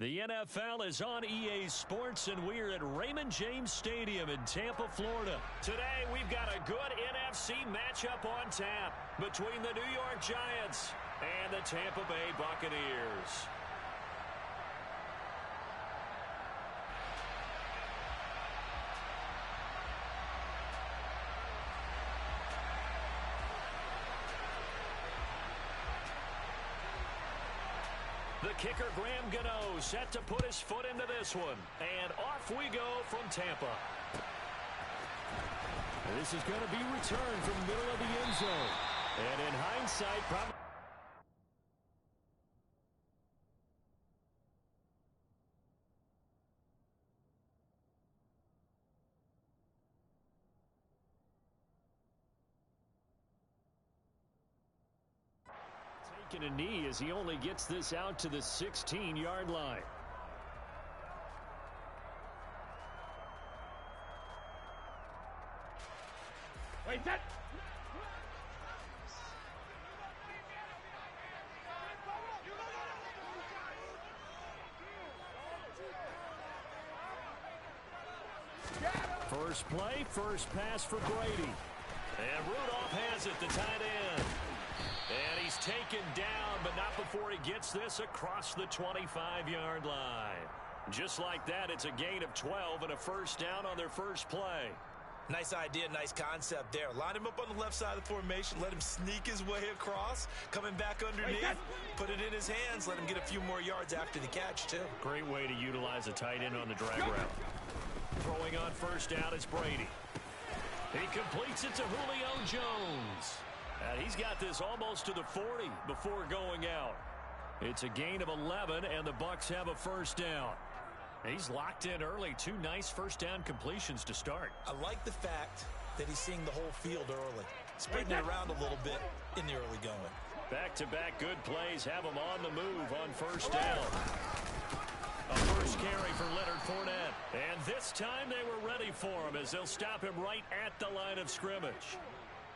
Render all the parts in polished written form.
The NFL is on EA Sports, and we're at Raymond James Stadium in Tampa, Florida. Today, we've got a good NFC matchup on tap between the New York Giants and the Tampa Bay Buccaneers. The kicker, Graham Gano, set to put his foot into this one. And off we go from Tampa. This is going to be returned from the middle of the end zone. And in hindsight, probably... taking a knee as he only gets this out to the 16-yard line. Wait, that... First play, first pass for Brady. And Rudolph has it, the tight end. And he's taken down, but not before he gets this across the 25-yard line. Just like that, it's a gain of 12 and a first down on their first play. Nice idea, nice concept there. Line him up on the left side of the formation, let him sneak his way across, coming back underneath, put it in his hands, let him get a few more yards after the catch, too. Great way to utilize a tight end on the drag route. Throwing on first down is Brady. He completes it to Julio Jones. And he's got this almost to the 40 before going out. It's a gain of 11, and the Bucs have a first down. He's locked in early. Two nice first down completions to start. I like the fact that he's seeing the whole field early. Spreading it around a little bit in the early going. Back-to-back good plays have him on the move on first down. A first carry for Leonard Fournette. And this time they were ready for him as they'll stop him right at the line of scrimmage.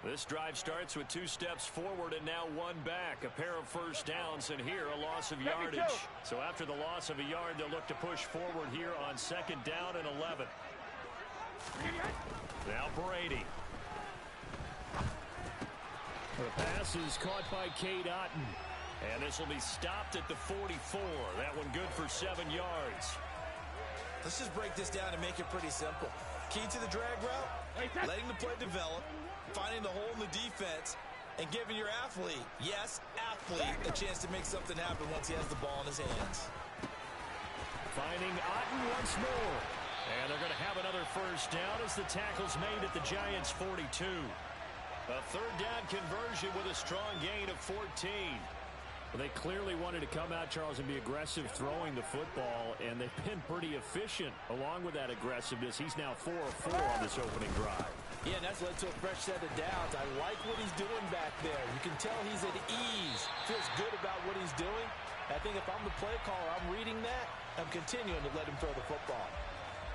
This drive starts with 2 steps forward and now 1 back. A pair of first downs, and here a loss of yardage. So after the loss of a yard, they'll look to push forward here on second down and 11. Now Brady. The pass is caught by Cade Otton. And this will be stopped at the 44. That one good for 7 yards. Let's just break this down and make it pretty simple. Key to the drag route, letting the play develop, finding the hole in the defense, and giving your athlete, yes, athlete, a chance to make something happen once he has the ball in his hands. Finding Otton once more. And they're going to have another first down as the tackle's made at the Giants' 42. A third down conversion with a strong gain of 14. Well, they clearly wanted to come out, Charles, and be aggressive throwing the football, and they've been pretty efficient along with that aggressiveness. He's now 4 of 4 on this opening drive. Yeah, and that's led to a fresh set of downs. I like what he's doing back there. You can tell he's at ease, feels good about what he's doing. I think if I'm the play caller, I'm reading that, I'm continuing to let him throw the football.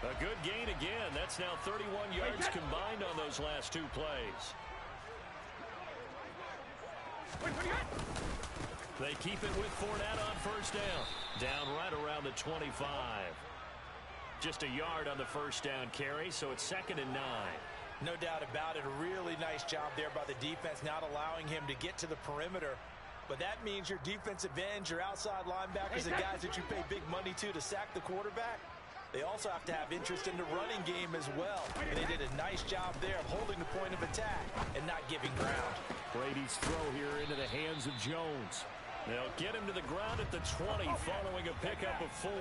A good gain again. That's now 31 yards combined on those last 2 plays. They keep it with Fournette on first down. Down right around the 25. Just a yard on the first down carry, so it's 2nd and 9. No doubt about it. A really nice job there by the defense, not allowing him to get to the perimeter. But that means your defensive ends, your outside linebackers, the guys that you pay big money to sack the quarterback, they also have to have interest in the running game as well. And they did a nice job there of holding the point of attack and not giving ground. Brady's throw here into the hands of Jones. They'll get him to the ground at the 20 following a pickup of 4.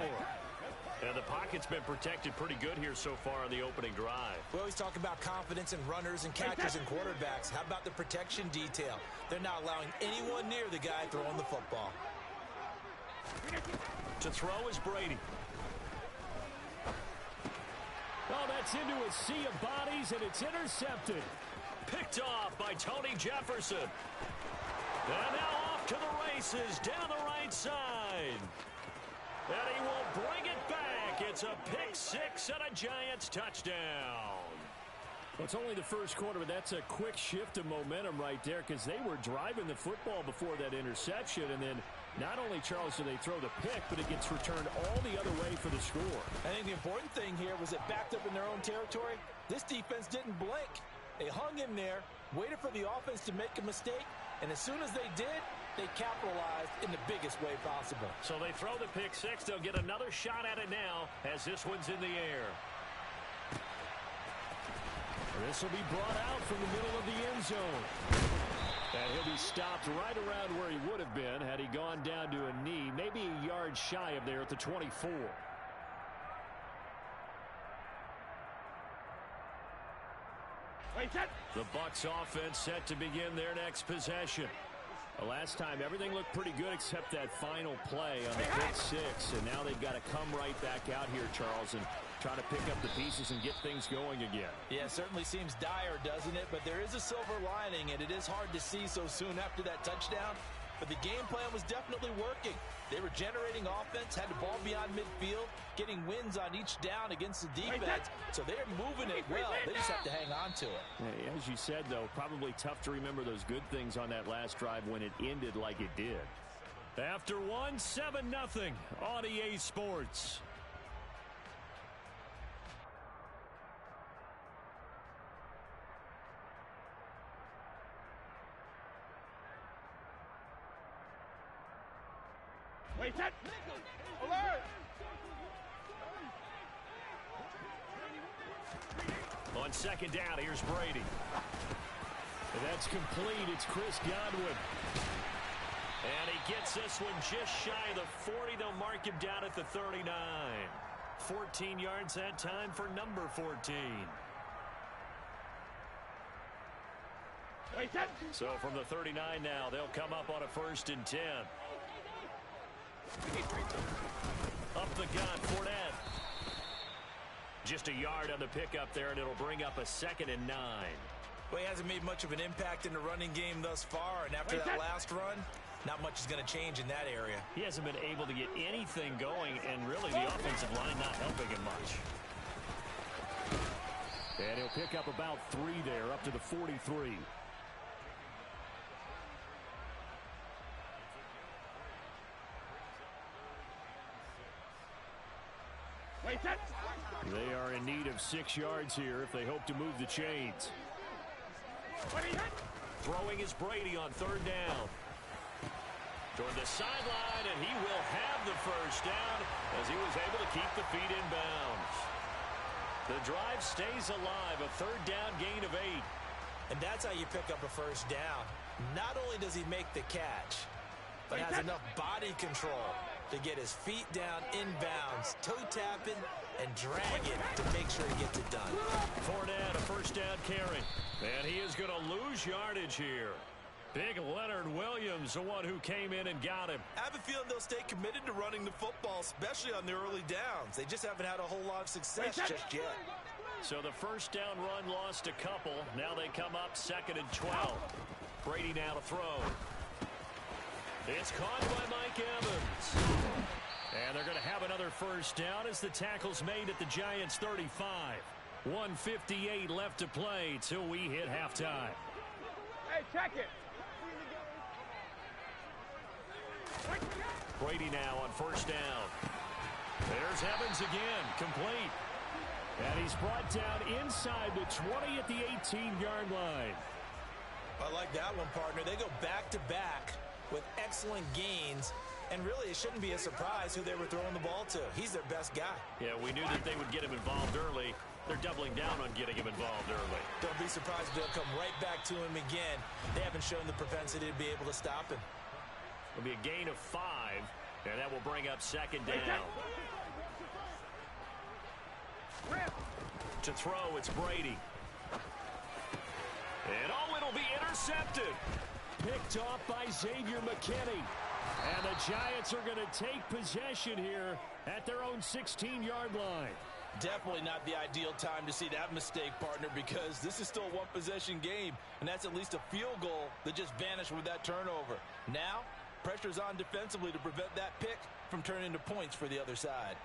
And the pocket's been protected pretty good here so far on the opening drive. We always talk about confidence in runners and catchers and quarterbacks. How about the protection detail? They're not allowing anyone near the guy throwing the football. To throw is Brady. Oh, that's into a sea of bodies, and it's intercepted. Picked off by Tony Jefferson. And now off to the races down the right side. And he will bring it back. It's a pick 6 and a Giants touchdown. Well, it's only the first quarter, but that's a quick shift of momentum right there because they were driving the football before that interception, and then not only, Charles, do they throw the pick, but it gets returned all the other way for the score. I think the important thing here was it backed up in their own territory. This defense didn't blink. They hung in there, waited for the offense to make a mistake, and as soon as they did, they capitalized in the biggest way possible. So they throw the pick six. They'll get another shot at it now as this one's in the air. This will be brought out from the middle of the end zone. And he'll be stopped right around where he would have been had he gone down to a knee, maybe a yard shy of there at the 24. The Bucs offense set to begin their next possession. The last time, everything looked pretty good except that final play on the pick six. And now they've got to come right back out here, Charles, and try to pick up the pieces and get things going again. Yeah, it certainly seems dire, doesn't it? But there is a silver lining, and it is hard to see so soon after that touchdown. But the game plan was definitely working. They were generating offense, had the ball beyond midfield, getting wins on each down against the defense. So they're moving it well. They just have to hang on to it. Yeah, as you said, though, probably tough to remember those good things on that last drive when it ended like it did. After one, 7-0 on EA Sports. Wait, set! Alert! On second down, here's Brady. And that's complete. It's Chris Godwin. And he gets this one just shy of the 40. They'll mark him down at the 39. 14 yards that time for number 14. Wait, set! So from the 39 now, they'll come up on a 1st and 10. Up the gun, Fournette. Just a yard on the pickup there, and it'll bring up a 2nd and 9. Well, he hasn't made much of an impact in the running game thus far, and after that last run, not much is going to change in that area. He hasn't been able to get anything going, and really the offensive line not helping him much. And he'll pick up about 3 there, up to the 43. They are in need of 6 yards here if they hope to move the chains. Throwing is Brady on 3rd down. Toward the sideline, and he will have the 1st down as he was able to keep the feet in bounds. The drive stays alive, a 3rd down gain of 8. And that's how you pick up a 1st down. Not only does he make the catch, but has enough body control to get his feet down inbounds, toe tapping, and dragging to make sure he gets it done. Fournette, a 1st down carry. And he is going to lose yardage here. Big Leonard Williams, the one who came in and got him. I have a feeling they'll stay committed to running the football, especially on the early downs. They just haven't had a whole lot of success just yet. So the 1st down run lost a couple. Now they come up 2nd and 12. Brady now to throw. It's caught by Mike Evans. And they're going to have another 1st down as the tackle's made at the Giants' 35. 1:58 left to play till we hit halftime. Hey, check it. Brady now on 1st down. There's Evans again, complete. And he's brought down inside the 20 at the 18-yard line. I like that one, partner. They go back-to-back with excellent gains. And really, it shouldn't be a surprise who they were throwing the ball to. He's their best guy. Yeah, we knew that they would get him involved early. They're doubling down on getting him involved early. Don't be surprised if they'll come right back to him again. They haven't shown the propensity to be able to stop him. It'll be a gain of 5, and that will bring up 2nd down. To throw, it's Brady. And it'll be intercepted. Picked off by Xavier McKinney. And the Giants are going to take possession here at their own 16-yard line. Definitely not the ideal time to see that mistake, partner, because this is still a one-possession game, and that's at least a field goal that just vanished with that turnover. Now, pressure's on defensively to prevent that pick from turning into points for the other side.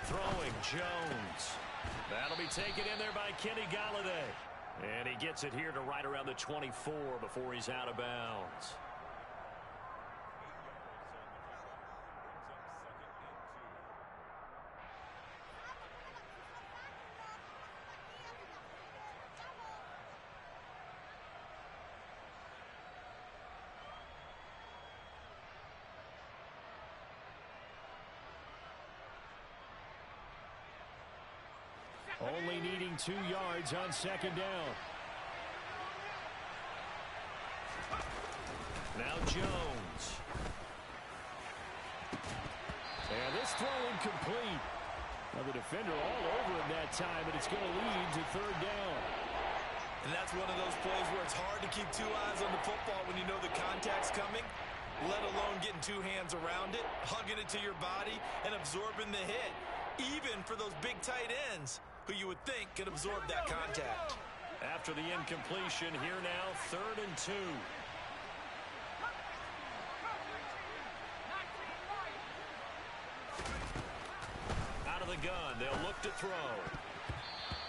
throwing, Jones. That'll be taken in there by Kenny Golladay. And he gets it here to right around the 24 before he's out of bounds. Only needing 2 yards on second down. Now Jones. And this throw incomplete. Now the defender all over him that time, but it's going to lead to third down. And that's one of those plays where it's hard to keep 2 eyes on the football when you know the contact's coming, let alone getting 2 hands around it, hugging it to your body, and absorbing the hit. Even for those big tight ends who you would think could absorb that contact. After the incompletion, here now, 3rd and 2. Out of the gun, they'll look to throw.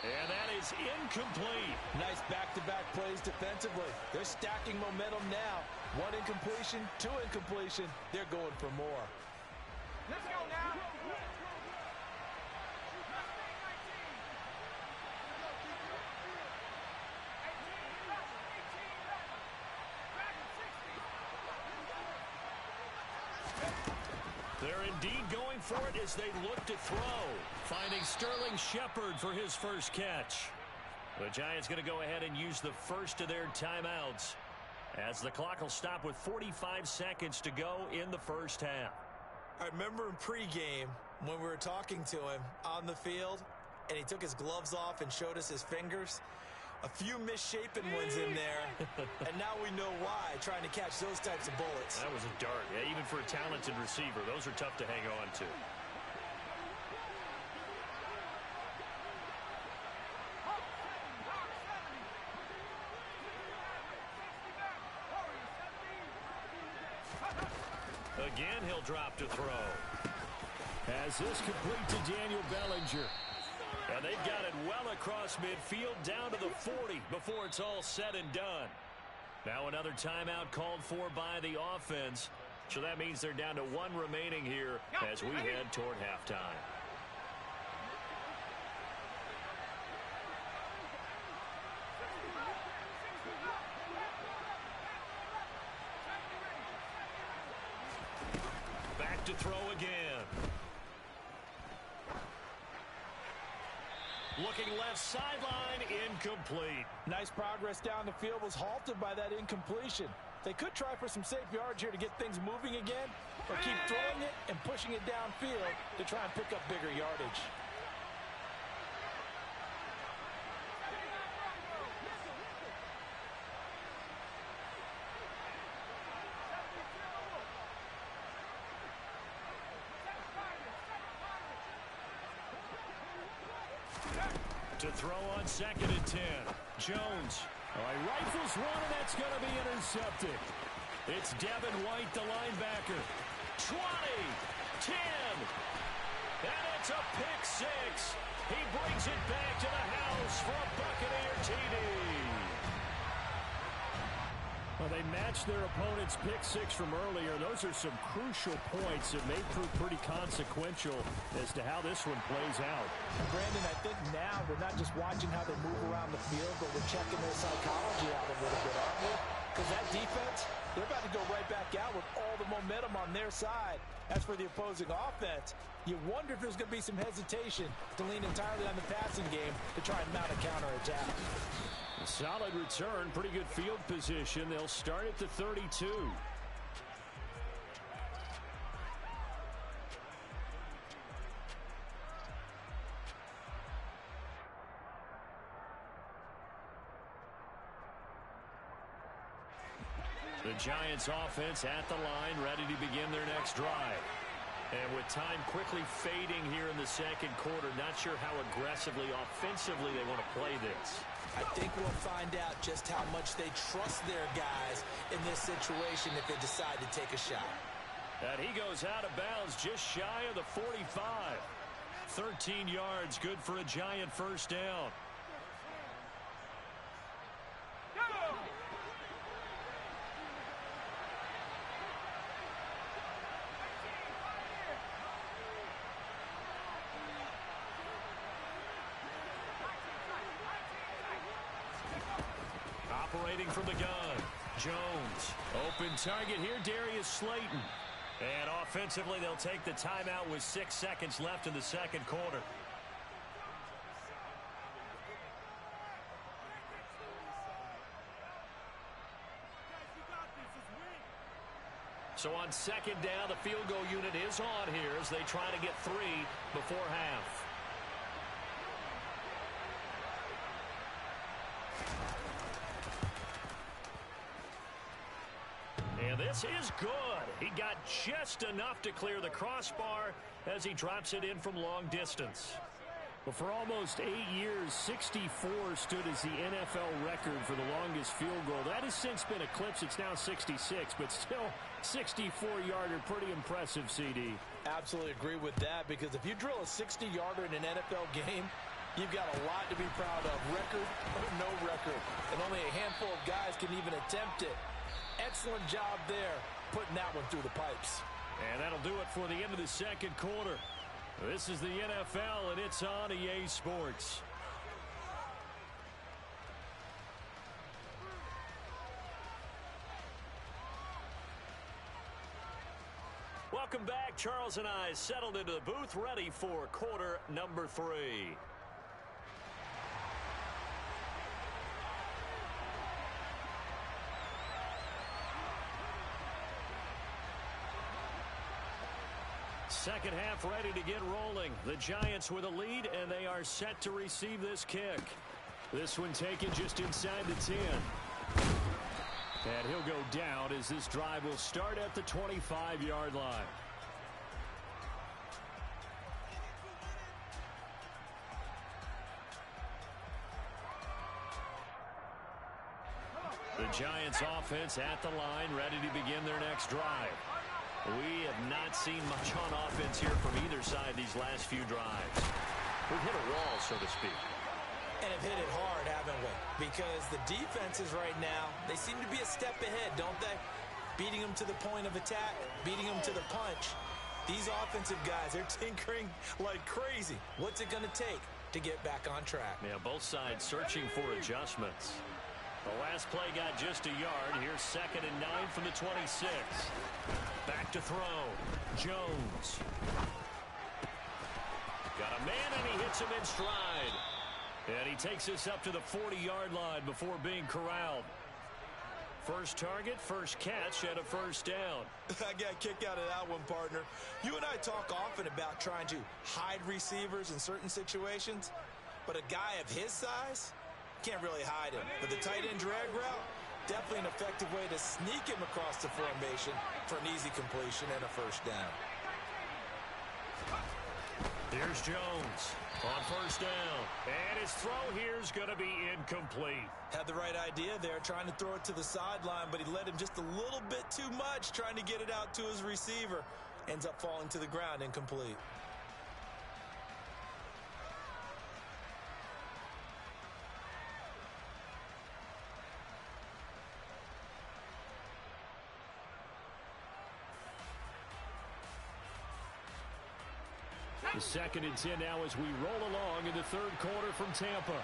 And that is incomplete. Nice back-to-back plays defensively. They're stacking momentum now. 1 incompletion, 2 incompletion. They're going for more. Let's go now. They're indeed going for it as they look to throw. Finding Sterling Shepard for his first catch. The Giants going to go ahead and use the first of their timeouts as the clock will stop with 45 seconds to go in the first half. I remember in pregame when we were talking to him on the field and he took his gloves off and showed us his fingers. A few misshapen ones in there, and now we know why, trying to catch those types of bullets. That was a dart. Yeah, even for a talented receiver, those are tough to hang on to. Again, he'll drop to throw. As this complete to Daniel Bellinger. And they've got it well across midfield down to the 40 before it's all said and done. Now another timeout called for by the offense. So that means they're down to 1 remaining here as we head toward halftime. Back to throw again. Looking left sideline, incomplete. Nice progress down the field was halted by that incompletion. They could try for some safe yards here to get things moving again, or keep throwing it and pushing it downfield to try and pick up bigger yardage. To throw on 2nd and 10. Jones. He rifles one, and that's going to be intercepted. It's Devin White, the linebacker. 20, 10, and it's a pick 6. He brings it back to the house for a Buccaneer TD. Well, they matched their opponent's pick 6 from earlier. Those are some crucial points that may prove pretty consequential as to how this one plays out. Brandon, I think now we're not just watching how they move around the field, but we're checking their psychology out a little bit, aren't we? Because that defense, they're about to go right back out with all the momentum on their side. As for the opposing offense, you wonder if there's going to be some hesitation to lean entirely on the passing game to try and mount a counterattack. Solid return, pretty good field position. They'll start at the 32. The Giants offense at the line, ready to begin their next drive. And with time quickly fading here in the second quarter, not sure how aggressively, offensively they want to play this. I think we'll find out just how much they trust their guys in this situation if they decide to take a shot. And he goes out of bounds just shy of the 45. 13 yards, good for a Giant first down. Operating from the gun, Jones. Open target here, Darius Slayton. And offensively, they'll take the timeout with 6 seconds left in the second quarter. So on second down, the field goal unit is on here as they try to get 3 before half. And this is good. He got just enough to clear the crossbar as he drops it in from long distance. Well, for almost 8 years, 64 stood as the NFL record for the longest field goal. That has since been eclipsed. It's now 66, but still 64-yarder. Pretty impressive, CD. Absolutely agree with that, because if you drill a 60-yarder in an NFL game, you've got a lot to be proud of, record or no record. And only a handful of guys can even attempt it. Excellent job there, putting that one through the pipes. And that'll do it for the end of the second quarter. This is the NFL, and it's on EA Sports. Welcome back. Charles and I settled into the booth, ready for quarter number 3. Second half ready to get rolling. The Giants with a lead, and they are set to receive this kick. This one taken just inside the 10. And he'll go down as this drive will start at the 25-yard line. The Giants offense at the line, ready to begin their next drive. We have not seen much on offense here from either side these last few drives. We've hit a wall, so to speak. And have hit it hard, haven't we? Because the defenses right now, they seem to be a step ahead, don't they? Beating them to the point of attack, beating them to the punch. These offensive guys, they're tinkering like crazy. What's it going to take to get back on track? Yeah, both sides searching for adjustments. The last play got just a yard. Here's 2nd and 9 from the 26. Back to throw. Jones. Got a man, and he hits him in stride. And he takes us up to the 40-yard line before being corralled. First target, first catch, and a first down. I got a kick out of that one, partner. You and I talk often about trying to hide receivers in certain situations, but a guy of his size can't really hide him. But the tight end drag route, definitely an effective way to sneak him across the formation for an easy completion and a first down. Here's Jones on first down. And his throw here is going to be incomplete. Had the right idea there, trying to throw it to the sideline, but he led him just a little bit too much, trying to get it out to his receiver. Ends up falling to the ground, incomplete. The 2nd and 10 now as we roll along in the third quarter from Tampa.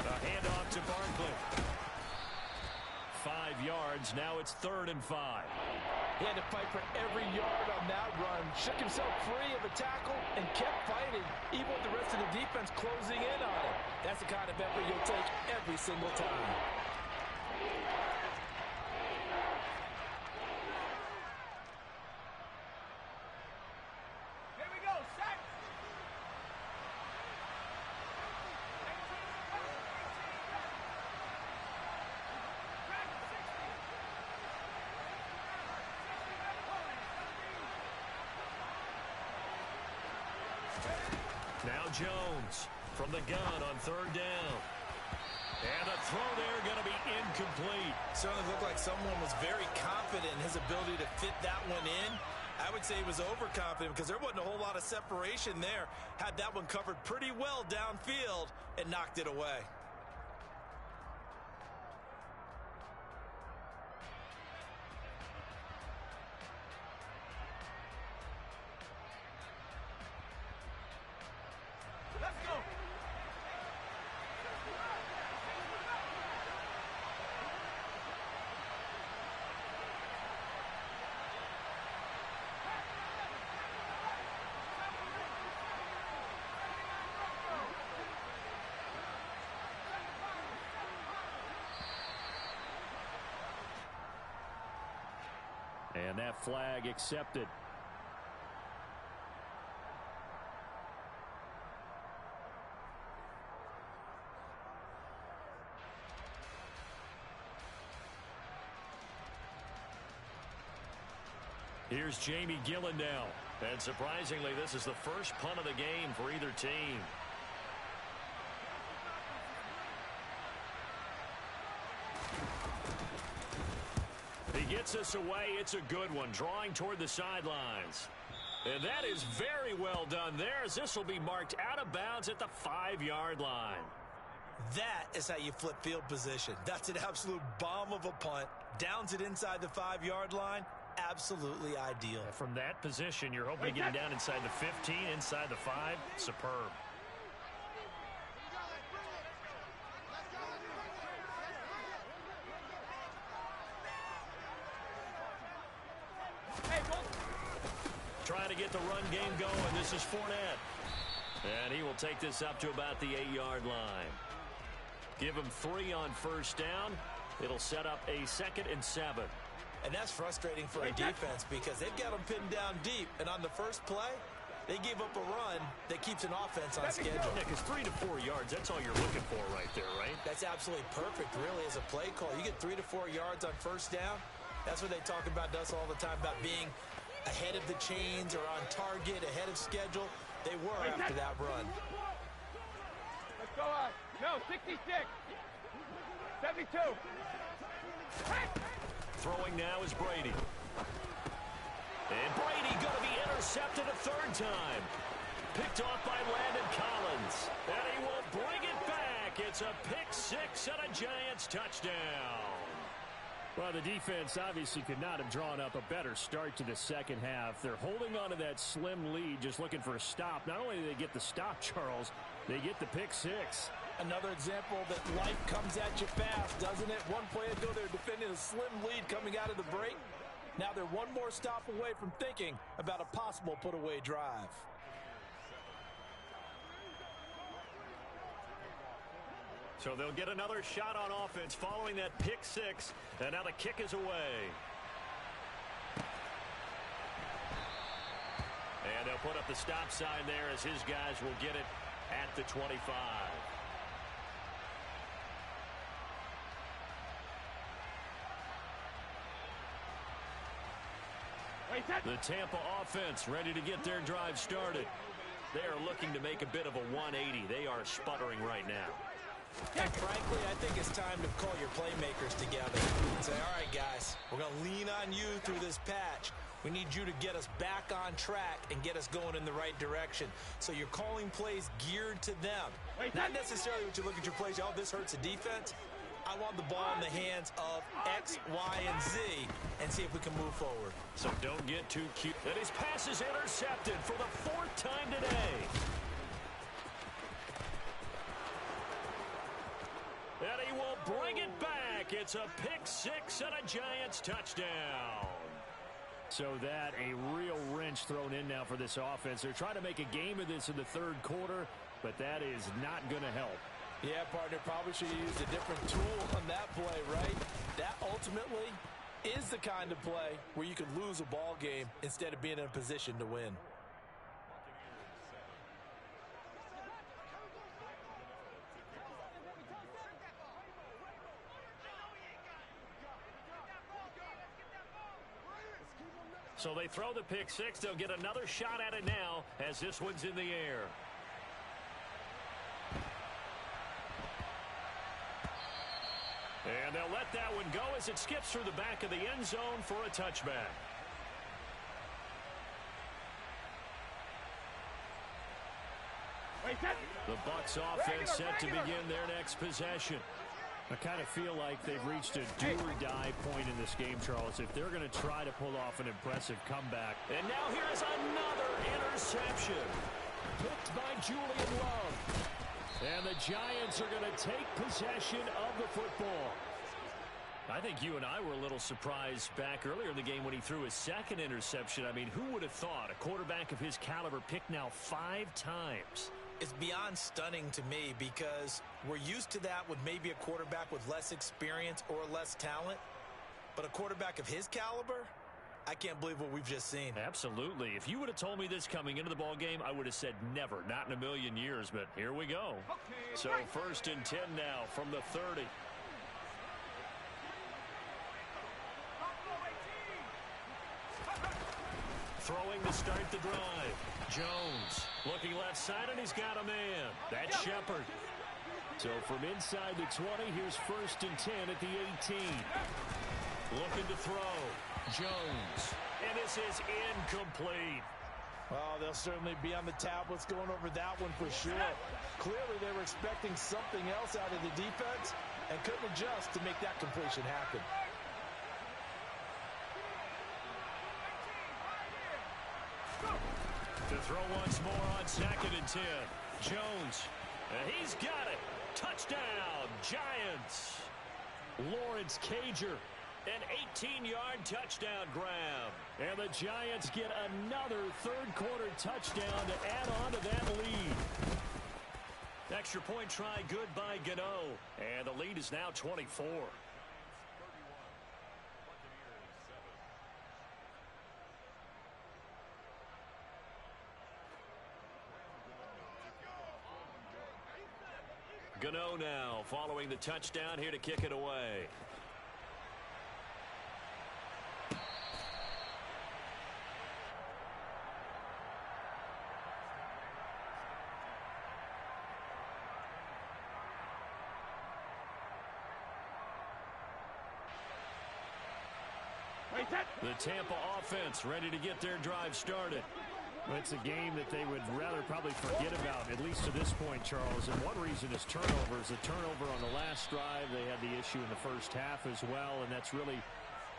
A handoff to Barkley. 5 yards. Now it's 3rd and 5. He had to fight for every yard on that run. Shook himself free of a tackle and kept fighting, even with the rest of the defense closing in on him. That's the kind of effort you'll take every single time. Now Jones from the gun on 3rd down. And the throw there going to be incomplete. Certainly looked like someone was very confident in his ability to fit that one in. I would say he was overconfident because there wasn't a whole lot of separation there. Had that one covered pretty well downfield and knocked it away. And that flag accepted. Here's Jamie Gillen now. And surprisingly, this is the first punt of the game for either team. He gets us away. It's a good one, drawing toward the sidelines. And that is very well done there, as this will be marked out of bounds at the 5-yard line. That is how you flip field position. That's an absolute bomb of a punt. Downs it inside the 5-yard line. Absolutely ideal. From that position, you're hoping to get it down inside the 15, inside the 5. Superb. Trying to get the run game going. This is Fournette. And he will take this up to about the 8-yard line. Give him 3 on first down. It'll set up a 2nd and 7. And that's frustrating for a defense because they've got them pinned down deep. And on the first play, they gave up a run that keeps an offense on schedule. Yeah, because 3 to 4 yards, that's all you're looking for right there, right? That's absolutely perfect, really, as a play call. You get 3 to 4 yards on first down. That's what they talk about to us all the time, about being ahead of the chains or on target, ahead of schedule. They were after that run. Let's go on. No, 66. 72. Throwing now is Brady. And Brady going to be intercepted a 3rd time. Picked off by Landon Collins. And he will bring it back. It's a pick 6 and a Giants touchdown. Well, the defense obviously could not have drawn up a better start to the second half. They're holding on to that slim lead, just looking for a stop. Not only do they get the stop, Charles, they get the pick 6. Another example that life comes at you fast, doesn't it? One play ago, they're defending a slim lead coming out of the break. Now they're one more stop away from thinking about a possible put-away drive. So they'll get another shot on offense following that pick 6. And now the kick is away. And they'll put up the stop sign there as his guys will get it at the 25. The Tampa offense ready to get their drive started. They are looking to make a bit of a 180. They are sputtering right now. And frankly, I think it's time to call your playmakers together and say, all right, guys, we're going to lean on you through this patch. We need you to get us back on track and get us going in the right direction. So you're calling plays geared to them. Not necessarily what you look at your plays, oh, this hurts the defense. I want the ball in the hands of X, Y, and Z and see if we can move forward. So don't get too cute. And his pass is intercepted for the 4th time today. And he will bring it back. It's a pick 6 and a Giants touchdown. So that a real wrench thrown in now for this offense. They're trying to make a game of this in the 3rd quarter, but that is not going to help. Yeah, partner, probably should have used a different tool on that play, right? That ultimately is the kind of play where you can lose a ball game instead of being in a position to win. So they throw the pick 6. They'll get another shot at it now as this one's in the air. that one go as it skips through the back of the end zone for a touchback. The Bucs offense set to begin their next possession. I kind of feel like they've reached a do-or-die point in this game, Charles, if they're going to try to pull off an impressive comeback. And now here is another interception. Picked by Julian Love. And the Giants are going to take possession of the football. I think you and I were a little surprised back earlier in the game when he threw his second interception. I mean, who would have thought a quarterback of his caliber picked now 5 times? It's beyond stunning to me because we're used to that with maybe a quarterback with less experience or less talent. But a quarterback of his caliber, I can't believe what we've just seen. Absolutely. If you would have told me this coming into the ball game, I would have said never, not in a million years. But here we go. So 1st and 10 now from the 30. Throwing to start the drive. Jones looking left side, and he's got a man. That's Shepard. So from inside the 20, here's 1st and 10 at the 18. Looking to throw. Jones. And this is incomplete. Well, they'll certainly be on the tablets going over that one for sure. Clearly, they were expecting something else out of the defense and couldn't adjust to make that completion happen. To throw once more on 2nd and 10. Jones. He's got it. Touchdown, Giants. Lawrence Cager. An 18-yard touchdown grab. And the Giants get another third-quarter touchdown to add on to that lead. Extra point try good by Gano. And the lead is now 24. Gano now following the touchdown here to kick it away. The Tampa offense ready to get their drive started. Well, it's a game that they would rather probably forget about, at least to this point, Charles. And one reason is turnovers. A turnover on the last drive. They had the issue in the first half as well, and that's really,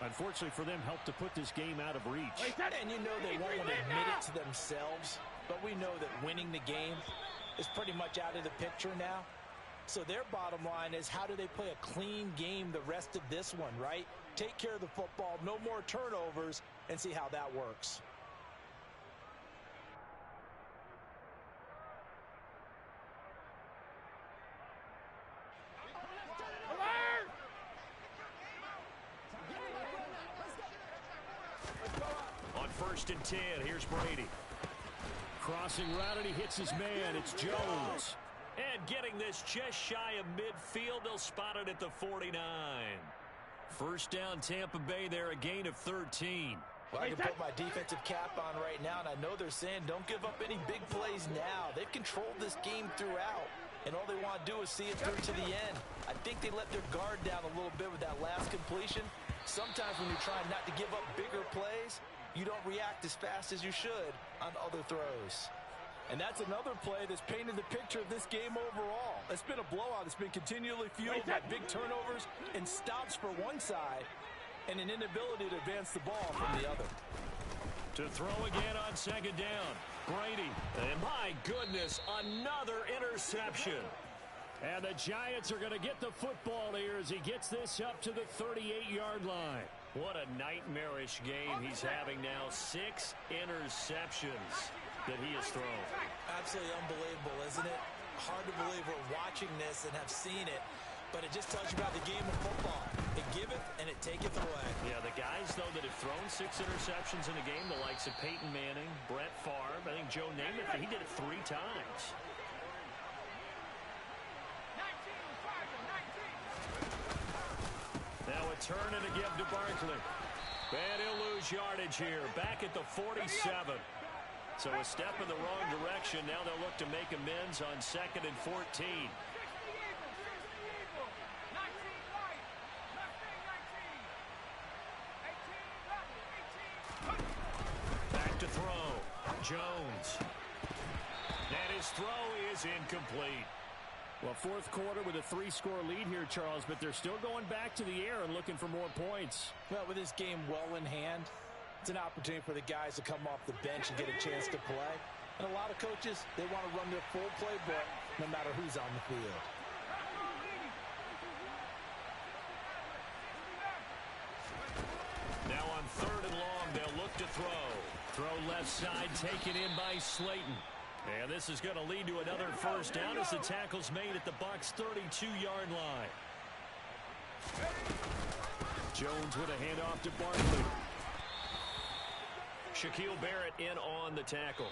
unfortunately for them, helped to put this game out of reach. And you know they won't admit it to themselves, but we know that winning the game is pretty much out of the picture now. So their bottom line is, how do they play a clean game the rest of this one, right? Take care of the football, no more turnovers, and see how that works. On 1st and 10, here's Brady. Crossing route, and he hits his man. It's Jones. And getting this just shy of midfield, they'll spot it at the 49. First down, Tampa Bay there, a gain of 13. Well, I can put my defensive cap on right now, and I know they're saying don't give up any big plays now. They've controlled this game throughout, and all they want to do is see it through to the end. I think they let their guard down a little bit with that last completion. Sometimes when you're trying not to give up bigger plays, you don't react as fast as you should on other throws. And that's another play that's painted the picture of this game overall. It's been a blowout. It's been continually fueled by big turnovers and stops for one side and an inability to advance the ball from the other. To throw again on 2nd down. Brady. And my goodness, another interception. And the Giants are going to get the football here as he gets this up to the 38-yard line. What a nightmarish game he's having now. 6 interceptions that he has thrown. Absolutely unbelievable, isn't it? Hard to believe we're watching this and have seen it, but it just tells you about the game of football. It giveth and it taketh away. Yeah, the guys, though, that have thrown 6 interceptions in a game, the likes of Peyton Manning, Brett Favre, I think Joe Namath, he did it 3 times. Now a turn and a give to Barkley. And he'll lose yardage here, back at the 47. So a step in the wrong direction. Now they'll look to make amends on 2nd and 14. throw. Jones. And his throw is incomplete. Well, fourth quarter with a 3-score lead here, Charles, but they're still going back to the air and looking for more points. Well, with this game well in hand, it's an opportunity for the guys to come off the bench and get a chance to play. And a lot of coaches, they want to run their full playbook no matter who's on the field. Now on 3rd and long, they'll look to throw. Throw left side, taken in by Slayton. And this is going to lead to another first down as the tackle's made at the Bucs' 32-yard line. Jones with a handoff to Barkley. Shaquille Barrett in on the tackle.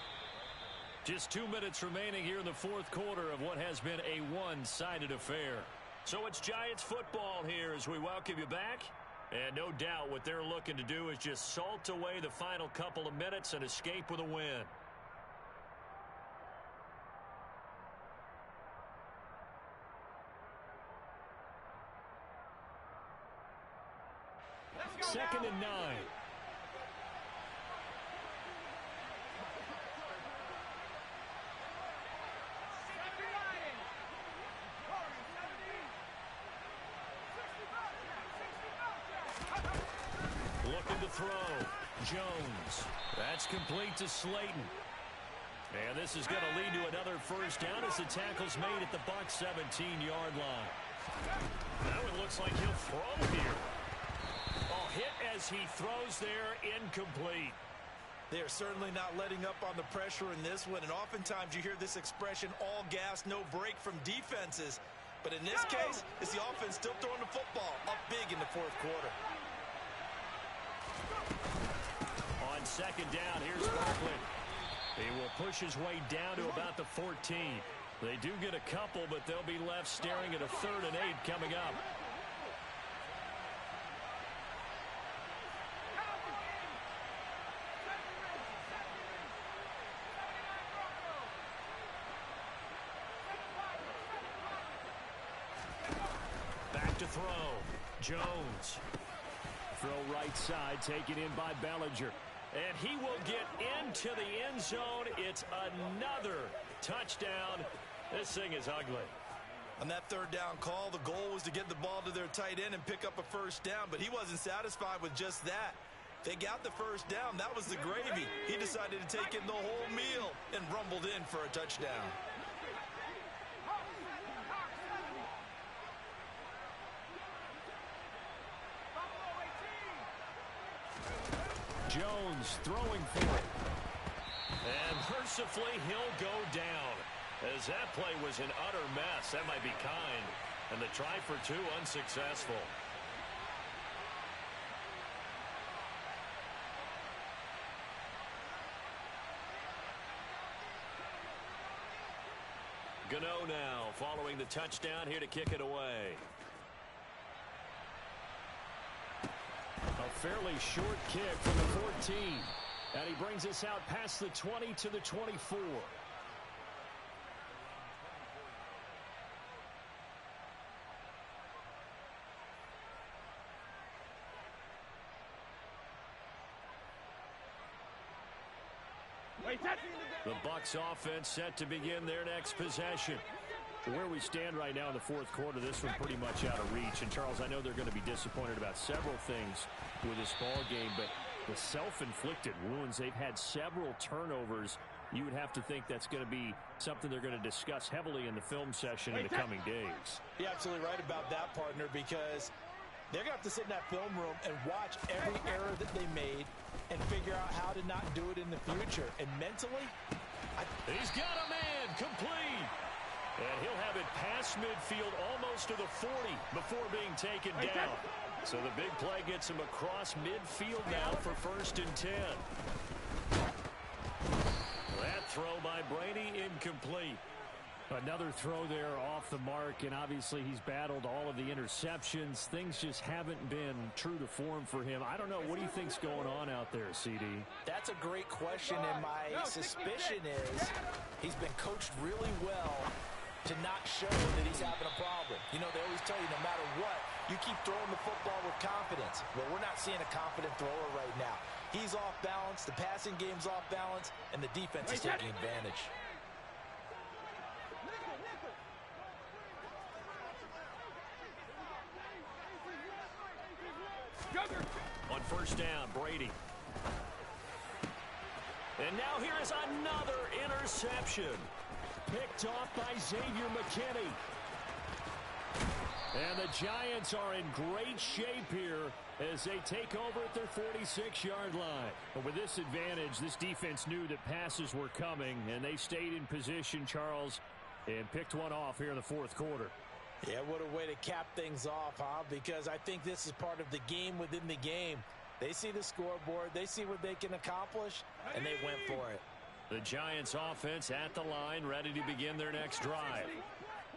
Just 2 minutes remaining here in the fourth quarter of what has been a one-sided affair. So it's Giants football here as we welcome you back. And no doubt what they're looking to do is just salt away the final couple of minutes and escape with a win. Second and 9. Looking to throw. Jones. That's complete to Slayton. And this is going to lead to another first down as the tackle's made at the Bucs' 17-yard line. Now it looks like he'll throw here. Oh, hit as he throws there, incomplete. They are certainly not letting up on the pressure in this one, and oftentimes you hear this expression, all gas, no break from defenses. But in this case, it's the offense still throwing the football up big in the fourth quarter. On second down, here's Barkley. He will push his way down to about the 14. They do get a couple, but they'll be left staring at a 3rd and 8 coming up. Back to throw. Jones. Throw right side, taken in by Bellinger. And he will get into the end zone. It's another touchdown. This thing is ugly. On that 3rd down call, the goal was to get the ball to their tight end and pick up a first down, but he wasn't satisfied with just that. They got the first down. That was the gravy. He decided to take in the whole meal and rumbled in for a touchdown. Jones throwing for it. And mercifully, he'll go down. As that play was an utter mess. That might be kind. And the try for 2 unsuccessful. Gano now following the touchdown here to kick it away. A fairly short kick from the 14. And he brings us out past the 20 to the 24. The Bucs offense set to begin their next possession. Where we stand right now in the fourth quarter, this one pretty much out of reach. And, Charles, I know they're going to be disappointed about several things with this ball game, but the self-inflicted wounds, they've had several turnovers. You would have to think that's going to be something they're going to discuss heavily in the film session in the coming days. You're absolutely right about that, partner, because they're going to have to sit in that film room and watch every error that they made and figure out how to not do it in the future. And mentally, he's got a man complete. And he'll have it past midfield almost to the 40 before being taken down. So the big play gets him across midfield now for 1st and 10. That throw by Brady incomplete. Another throw there off the mark, and obviously he's battled all of the interceptions. Things just haven't been true to form for him. I don't know. What do you think's going on out there, CD? That's a great question, and my suspicion is he's been coached really well to not show that he's having a problem. You know, they always tell you no matter what, you keep throwing the football with confidence. Well, we're not seeing a confident thrower right now. He's off balance, the passing game's off balance, and the defense is taking advantage. On first down, Brady. And now here is another interception. Picked off by Xavier McKinney. And the Giants are in great shape here as they take over at their 46-yard line. But with this advantage, this defense knew that passes were coming, and they stayed in position, Charles, and picked one off here in the fourth quarter. Yeah, what a way to cap things off, huh? Because I think this is part of the game within the game. They see the scoreboard, they see what they can accomplish, and they went for it. The Giants offense at the line, ready to begin their next drive.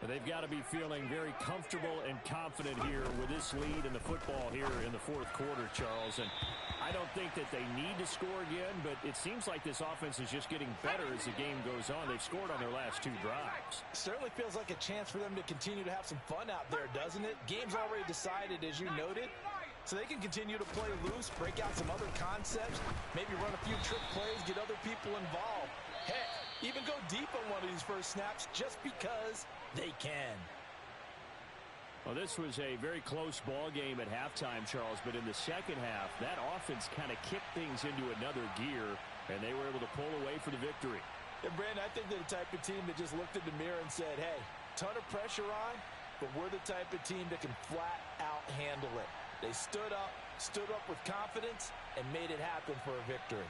They've got to be feeling very comfortable and confident here with this lead in the football here in the fourth quarter, Charles. And I don't think that they need to score again, but it seems like this offense is just getting better as the game goes on. They've scored on their last two drives. Certainly feels like a chance for them to continue to have some fun out there, doesn't it? Game's already decided, as you noted, so they can continue to play loose, break out some other concepts, maybe run a few trick plays, get other people involved. Heck, even go deep on one of these first snaps just because they can. Well, this was a very close ball game at halftime, Charles, but in the second half, that offense kind of kicked things into another gear, and they were able to pull away for the victory. And Brandon, I think they're the type of team that just looked in the mirror and said, hey, ton of pressure on, but we're the type of team that can flat out handle it. They stood up with confidence, and made it happen for a victory.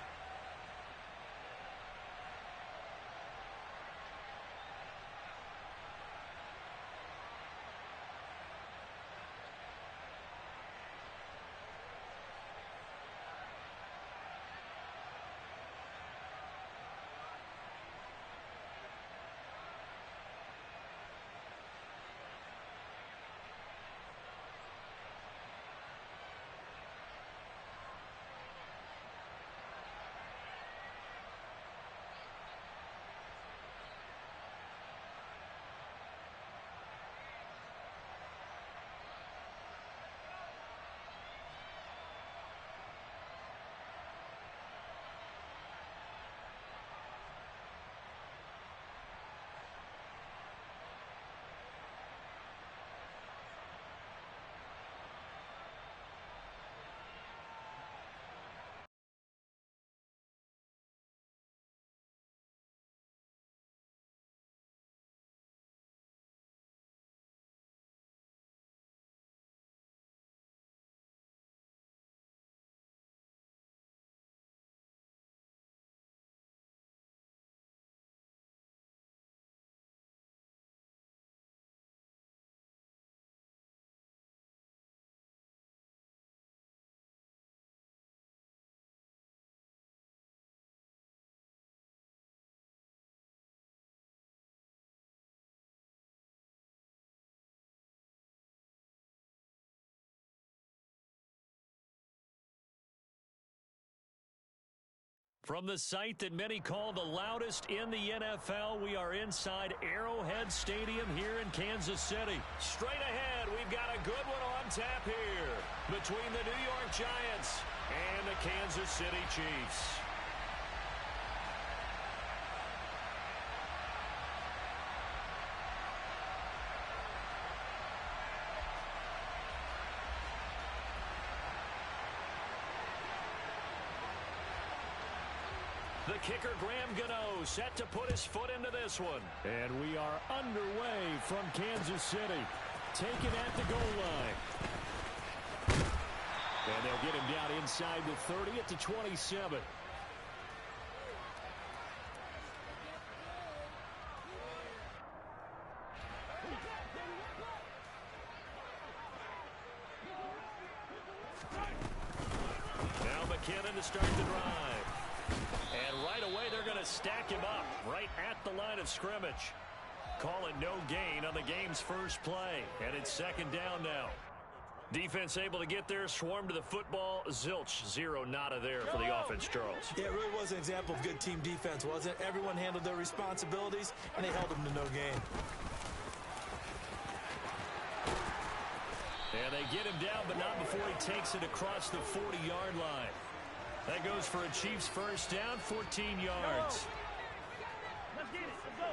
From the site that many call the loudest in the NFL, we are inside Arrowhead Stadium here in Kansas City. Straight ahead, we've got a good one on tap here between the New York Giants and the Kansas City Chiefs. The kicker, Graham Gano, set to put his foot into this one. And we are underway from Kansas City. Taken at the goal line. And they'll get him down inside the 30 at the 27. Now McKinnon to start the drive. And right away, they're going to stack him up right at the line of scrimmage. Call it no gain on the game's first play. And it's second down now. Defense able to get there, swarm to the football. Zilch, zero, nada there for the offense, Charles. Yeah, it really was an example of good team defense, wasn't it? Everyone handled their responsibilities, and they held them to no gain. And they get him down, but not before he takes it across the 40-yard line. That goes for a Chiefs first down, 14 yards. Let's get it. Let's go.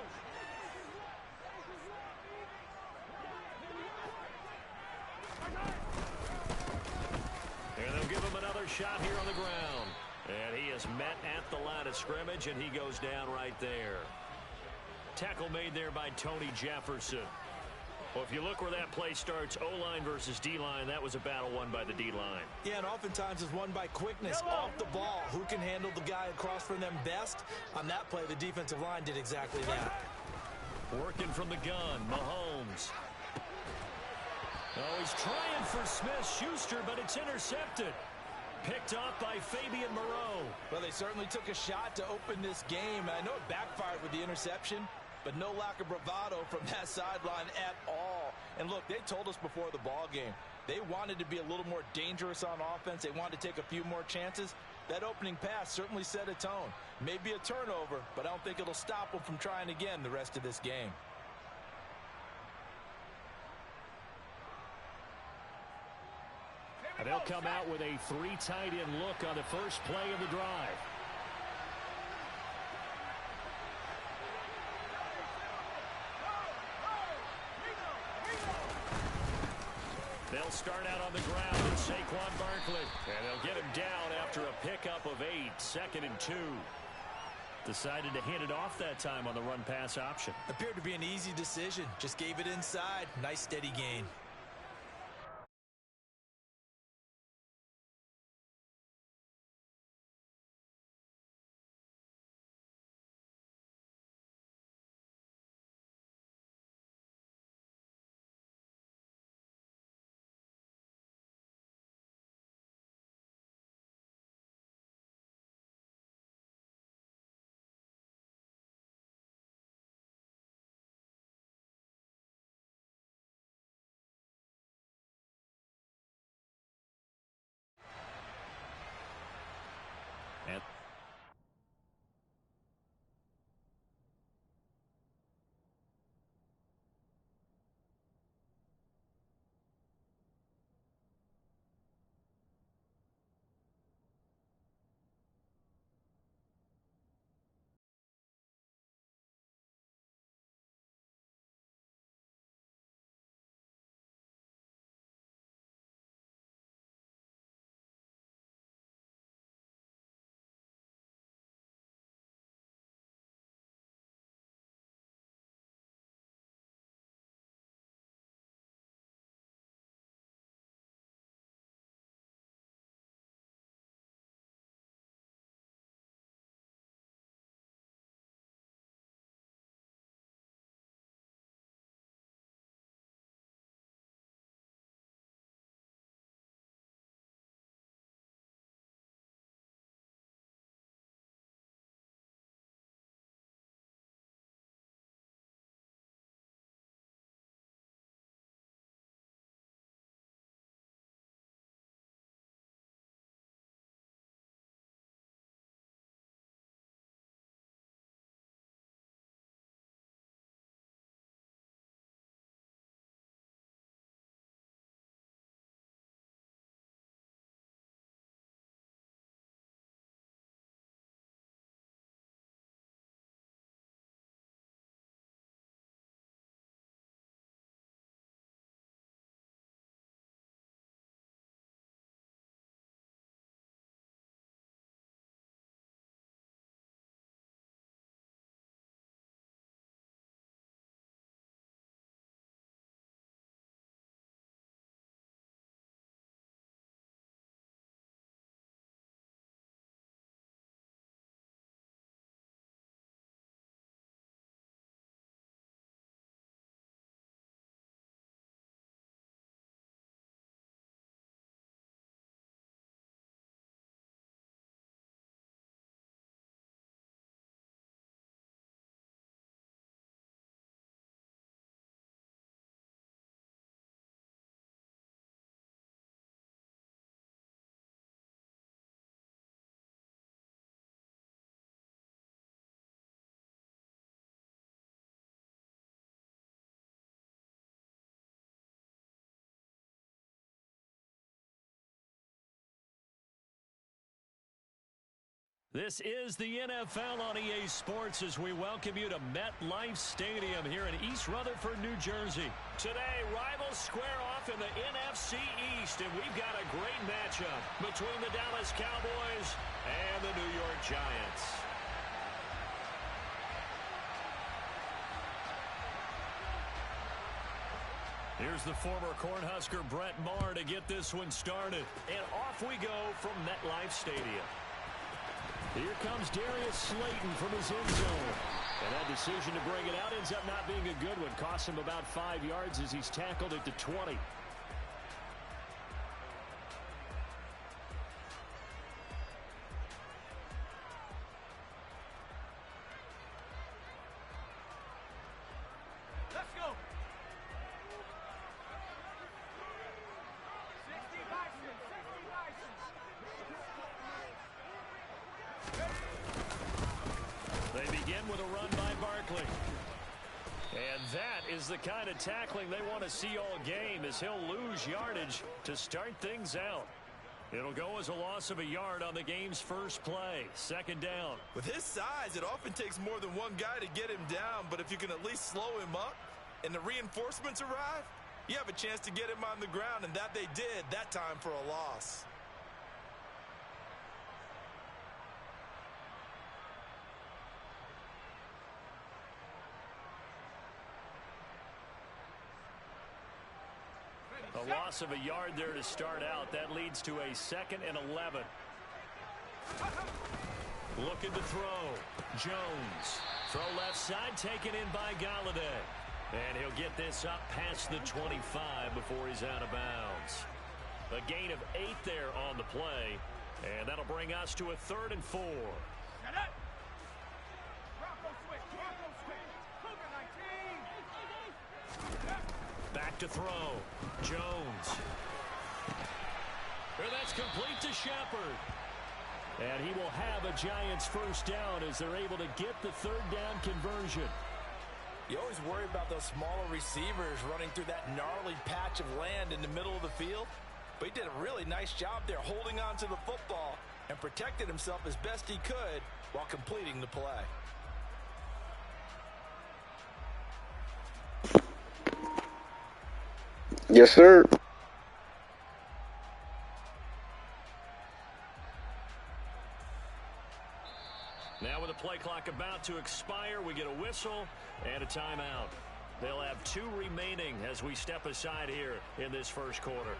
And they'll give him another shot here on the ground. And he is met at the line of scrimmage, and he goes down right there. Tackle made there by Tony Jefferson. Well, if you look where that play starts, O-line versus D-line, that was a battle won by the D-line. Yeah, and oftentimes it's won by quickness off the ball. Who can handle the guy across from them best? On that play, the defensive line did exactly that. Working from the gun, Mahomes. Oh, he's trying for Smith-Schuster, but it's intercepted. Picked off by Fabian Moreau. Well, they certainly took a shot to open this game. I know it backfired with the interception, but no lack of bravado from that sideline at all. And look, they told us before the ball game, they wanted to be a little more dangerous on offense. They wanted to take a few more chances. That opening pass certainly set a tone. Maybe a turnover, but I don't think it'll stop them from trying again the rest of this game. And they'll come out with a 3 tight end look on the first play of the drive. They'll start out on the ground with Saquon Barkley. And they'll get him down after a pickup of 8, 2nd and 2. Decided to hand it off that time on the run-pass option. Appeared to be an easy decision. Just gave it inside. Nice steady gain. This is the NFL on EA Sports as we welcome you to MetLife Stadium here in East Rutherford, New Jersey. Today, rivals square off in the NFC East, and we've got a great matchup between the Dallas Cowboys and the New York Giants. Here's the former Cornhusker Brett Maher to get this one started. And off we go from MetLife Stadium. Here comes Darius Slayton from his end zone. And that decision to bring it out ends up not being a good one. Costs him about 5 yards as he's tackled at the 20. The kind of tackling they want to see all game as he'll lose yardage to start things out. It'll go as a loss of a yard on the game's first play. Second down. With his size, it often takes more than one guy to get him down, but if you can at least slow him up and the reinforcements arrive, you have a chance to get him on the ground, and that they did that time for a loss. A loss of a yard there to start out. That leads to a 2nd and 11. Looking to throw. Jones. Throw left side taken in by Galladay. And he'll get this up past the 25 before he's out of bounds. A gain of 8 there on the play. And that'll bring us to a 3rd and 4. Back to throw. Jones. And that's complete to Shepard. And he will have a Giants first down as they're able to get the 3rd down conversion. You always worry about those smaller receivers running through that gnarly patch of land in the middle of the field. But he did a really nice job there holding on to the football and protected himself as best he could while completing the play. Yes, sir. Now with the play clock about to expire, we get a whistle and a timeout. They'll have 2 remaining as we step aside here in this first quarter.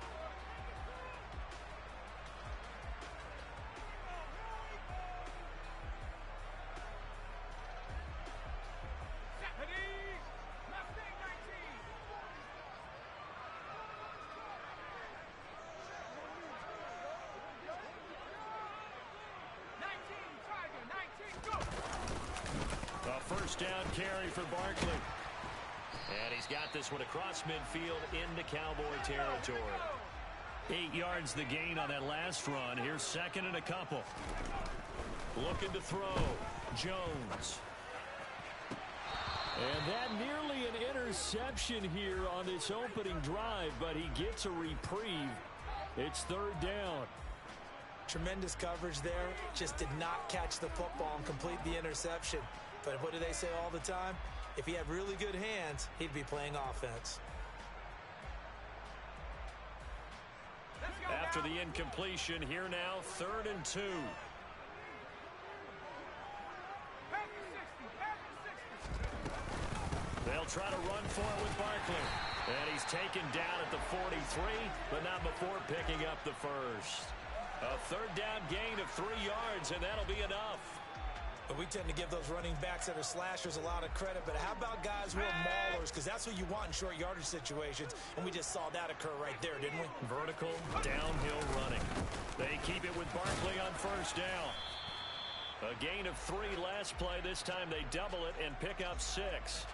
First down carry for Barkley. And he's got this one across midfield into Cowboy territory. 8 yards the gain on that last run. Here's 2nd and a couple. Looking to throw. Jones. And that nearly an interception here on this opening drive, but he gets a reprieve. It's 3rd down. Tremendous coverage there. Just did not catch the football and complete the interception. But what do they say all the time? If he had really good hands, he'd be playing offense. After the incompletion, here now, 3rd and 2. They'll try to run for it with Barkley. And he's taken down at the 43, but not before picking up the first. A 3rd down gain of 3 yards, and that'll be enough. But we tend to give those running backs that are slashers a lot of credit. But how about guys who are maulers? Because that's what you want in short yardage situations. And we just saw that occur right there, didn't we? Vertical, downhill running. They keep it with Barkley on first down. A gain of 3 last play. This time they double it and pick up 6.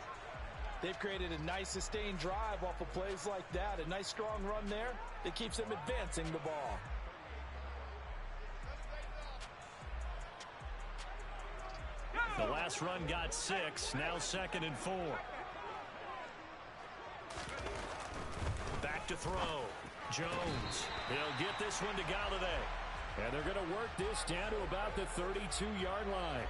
They've created a nice sustained drive off of plays like that. A nice strong run there that keeps them advancing the ball. The last run got 6. Now 2nd and 4. Back to throw. Jones. He'll get this one to Galladay. And they're going to work this down to about the 32-yard line.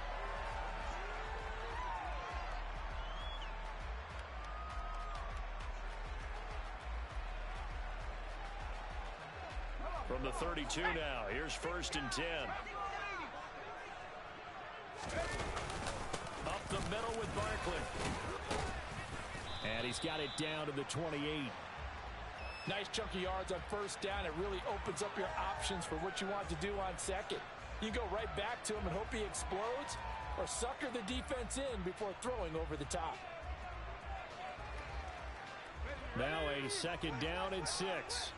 From the 32 now, here's 1st and 10. Up the middle with Barkley. And he's got it down to the 28. Nice chunk of yards on 1st down. It really opens up your options for what you want to do on 2nd. You go right back to him and hope he explodes, or sucker the defense in before throwing over the top. Now a 2nd down and 6.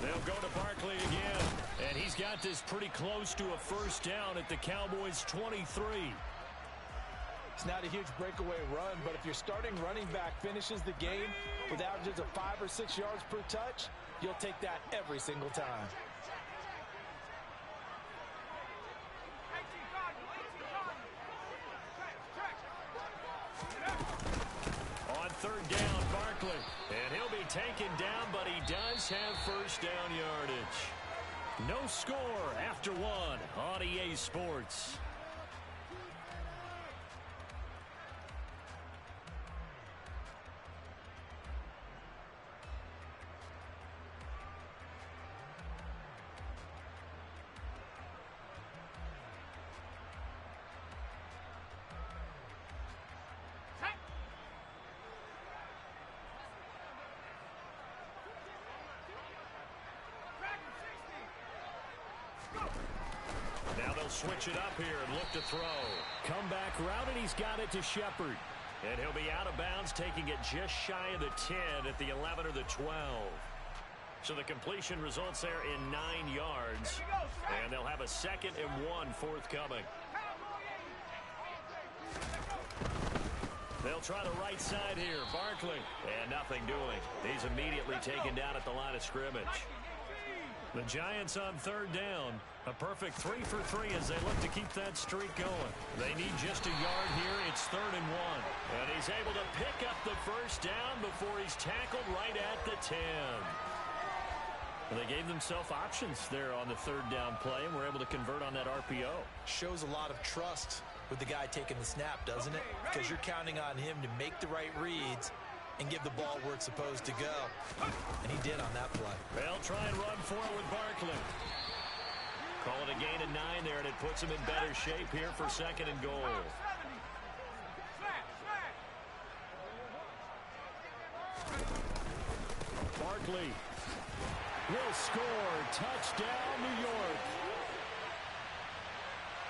They'll go to Barkley again, and he's got this pretty close to a 1st down at the Cowboys' 23. It's not a huge breakaway run, but if your starting running back finishes the game with averages of 5 or 6 yards per touch, you'll take that every single time. On 3rd down, Barkley. And he'll be taken down, but he does have 1st down yardage. No score after 1 on EA Sports. Now they'll switch it up here and look to throw. Comeback route, and he's got it to Shepard. And he'll be out of bounds, taking it just shy of the 10 at the 11 or the 12. So the completion results there in 9 yards. And they'll have a 2nd and 1 forthcoming. They'll try the right side here. Barkley. And nothing doing. He's immediately taken down at the line of scrimmage. The Giants on 3rd down. A perfect 3 for 3 as they look to keep that streak going. They need just a yard here. It's 3rd and 1. And he's able to pick up the 1st down before he's tackled right at the 10. Well, they gave themselves options there on the 3rd down play and were able to convert on that RPO. Shows a lot of trust with the guy taking the snap, doesn't it? Because you're counting on him to make the right reads and give the ball where it's supposed to go. And he did on that play. They'll try and run for it with Barkley. Call it a gain of 9 there, and it puts him in better shape here for 2nd and goal. Barkley will score. Touchdown, New York.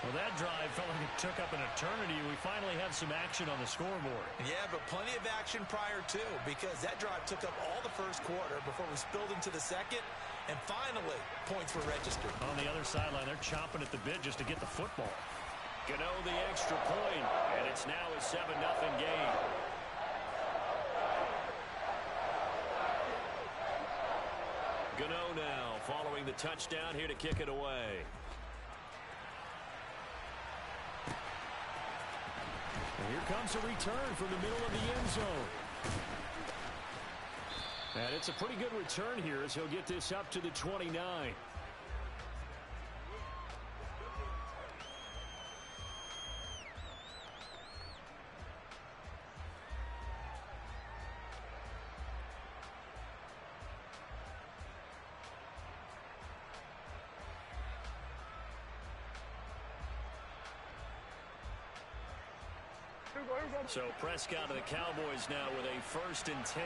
Well, that drive felt like it took up an eternity. We finally have some action on the scoreboard. Yeah, but plenty of action prior to, because that drive took up all the 1st quarter before we spilled into the 2nd, and finally, points were registered. On the other sideline, they're chomping at the bit just to get the football. Gano the extra point, and it's now a 7-0 game. Gano now following the touchdown here to kick it away. And here comes a return from the middle of the end zone. And it's a pretty good return here as he'll get this up to the 29. So Prescott of the Cowboys now with a 1st and 10,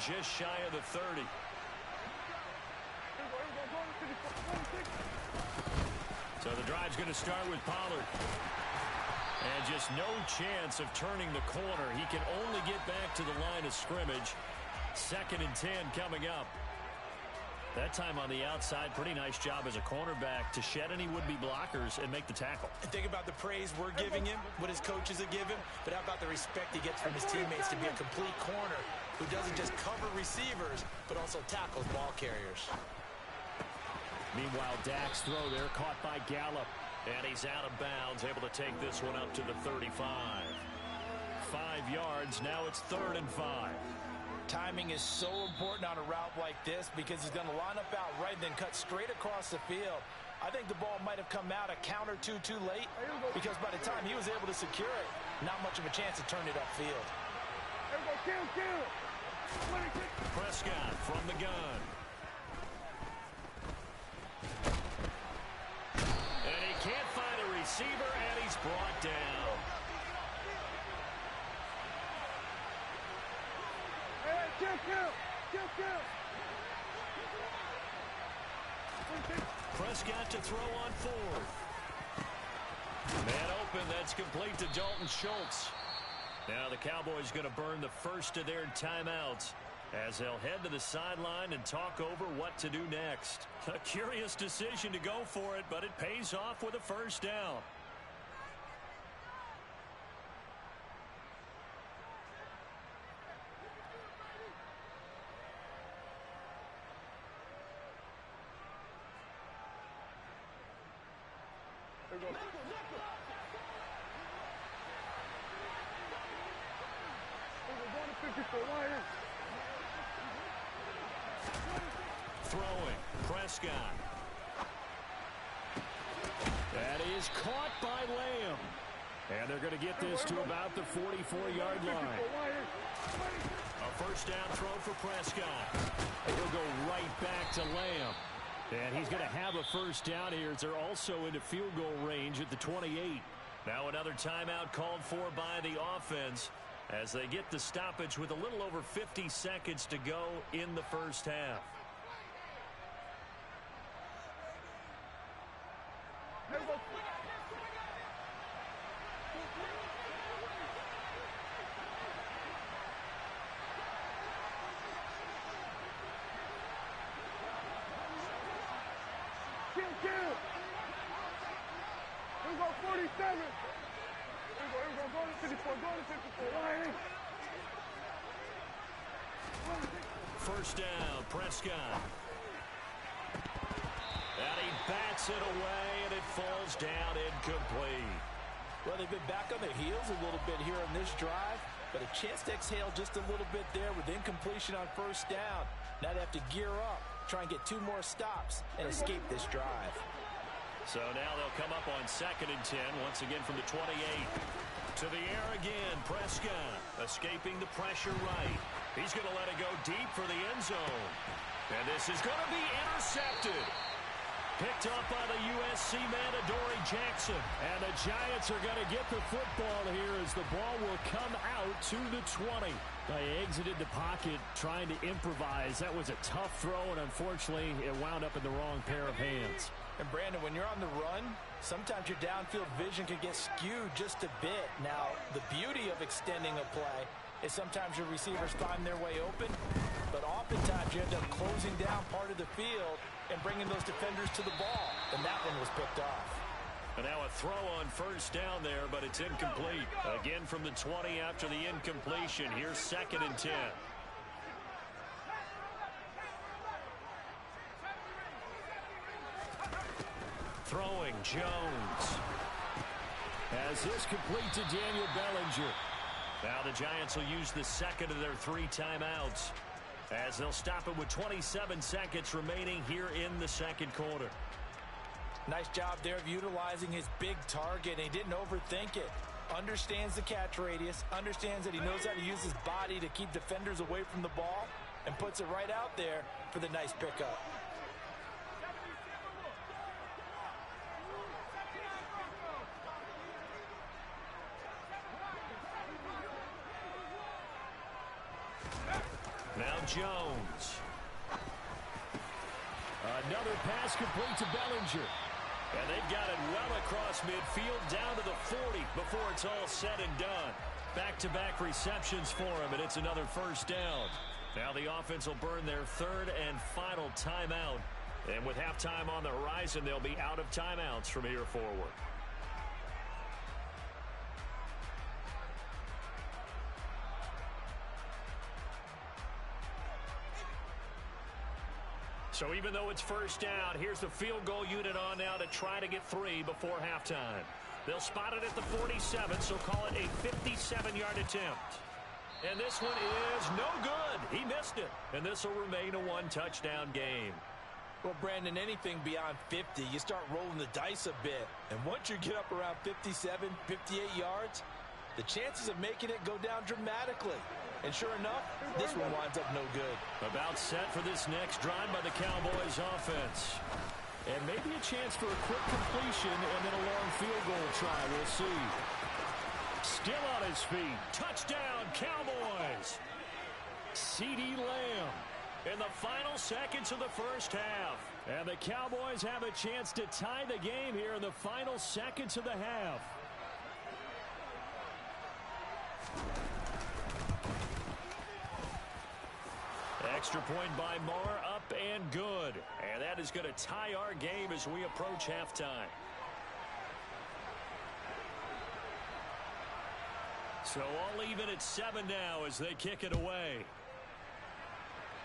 just shy of the 30. So the drive's going to start with Pollard. And just no chance of turning the corner. He can only get back to the line of scrimmage. 2nd and 10 coming up. That time on the outside, pretty nice job as a cornerback to shed any would-be blockers and make the tackle. And think about the praise we're giving him, what his coaches have given, but how about the respect he gets from his teammates to be a complete corner who doesn't just cover receivers, but also tackles ball carriers. Meanwhile, Dak's throw there caught by Gallup. And he's out of bounds, able to take this one up to the 35. 5 yards. Now it's 3rd and 5. Timing is so important on a route like this because he's going to line up out right and then cut straight across the field. I think the ball might have come out a count or two too late because by the time he was able to secure it, not much of a chance to turn it upfield. Prescott from the gun. And he can't find a receiver, and he's brought down. Prescott to throw on 4th. Man open, that's complete to Dalton Schultz. Now the Cowboys going to burn the first of their timeouts as they'll head to the sideline and talk over what to do next. A curious decision to go for it, but it pays off with a first down. Throwing, Prescott. That is caught by Lamb. And they're going to get this to about the 44-yard line. A first down throw for Prescott. And he'll go right back to Lamb. And he's going to have a first down here as they're also into field goal range at the 28. Now another timeout called for by the offense as they get the stoppage with a little over 50 seconds to go in the first half. First down, Prescott. And he bats it away, and it falls down incomplete. Well, they've been back on their heels a little bit here on this drive, but a chance to exhale just a little bit there with incompletion on first down. Now they have to gear up, try and get 2 more stops, and escape this drive. So now they'll come up on 2nd and 10, once again from the 28. To the air again, Prescott, escaping the pressure right. He's going to let it go deep for the end zone. And this is going to be intercepted. Picked up by the USC man, Adoree Jackson. And the Giants are going to get the football here as the ball will come out to the 20. They exited the pocket trying to improvise. That was a tough throw, and unfortunately, it wound up in the wrong pair of hands. And Brandon, when you're on the run, sometimes your downfield vision can get skewed just a bit. Now, the beauty of extending a play is sometimes your receivers find their way open, but oftentimes you end up closing down part of the field and bringing those defenders to the ball, and that one was picked off. And now a throw on first down there, but it's incomplete. Again from the 20 after the incompletion. Here's 2nd and 10. Throwing, Jones. As this complete to Daniel Bellinger. Now the Giants will use the 2nd of their 3 timeouts as they'll stop it with 27 seconds remaining here in the 2nd quarter. Nice job there of utilizing his big target. He didn't overthink it. Understands the catch radius, understands that he knows how to use his body to keep defenders away from the ball, and puts it right out there for the nice pickup. Now Jones. Another pass complete to Bellinger. And they've got it well across midfield down to the 40 before it's all said and done. Back-to-back receptions for him, and it's another first down. Now the offense will burn their 3rd and final timeout. And with halftime on the horizon, they'll be out of timeouts from here forward. So even though it's first down, here's the field goal unit on now to try to get 3 before halftime. They'll spot it at the 47, so call it a 57-yard attempt. And this one is no good. He missed it. And this will remain a one-touchdown game. Well, Brandon, anything beyond 50, you start rolling the dice a bit. And once you get up around 57, 58 yards, the chances of making it go down dramatically. And sure enough, this one winds up no good. About set for this next drive by the Cowboys offense. And maybe a chance for a quick completion and then a long field goal try. We'll see. Still on his feet. Touchdown, Cowboys. CeeDee Lamb in the final seconds of the first half. And the Cowboys have a chance to tie the game here in the final seconds of the half. Extra point by Marr, up and good. And that is going to tie our game as we approach halftime. So all even at 7 now as they kick it away.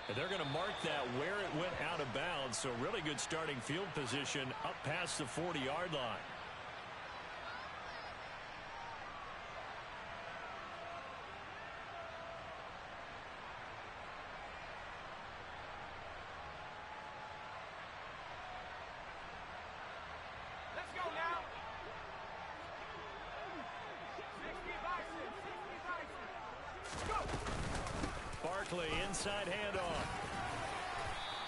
And they're going to mark that where it went out of bounds. So really good starting field position up past the 40-yard line. Inside handoff.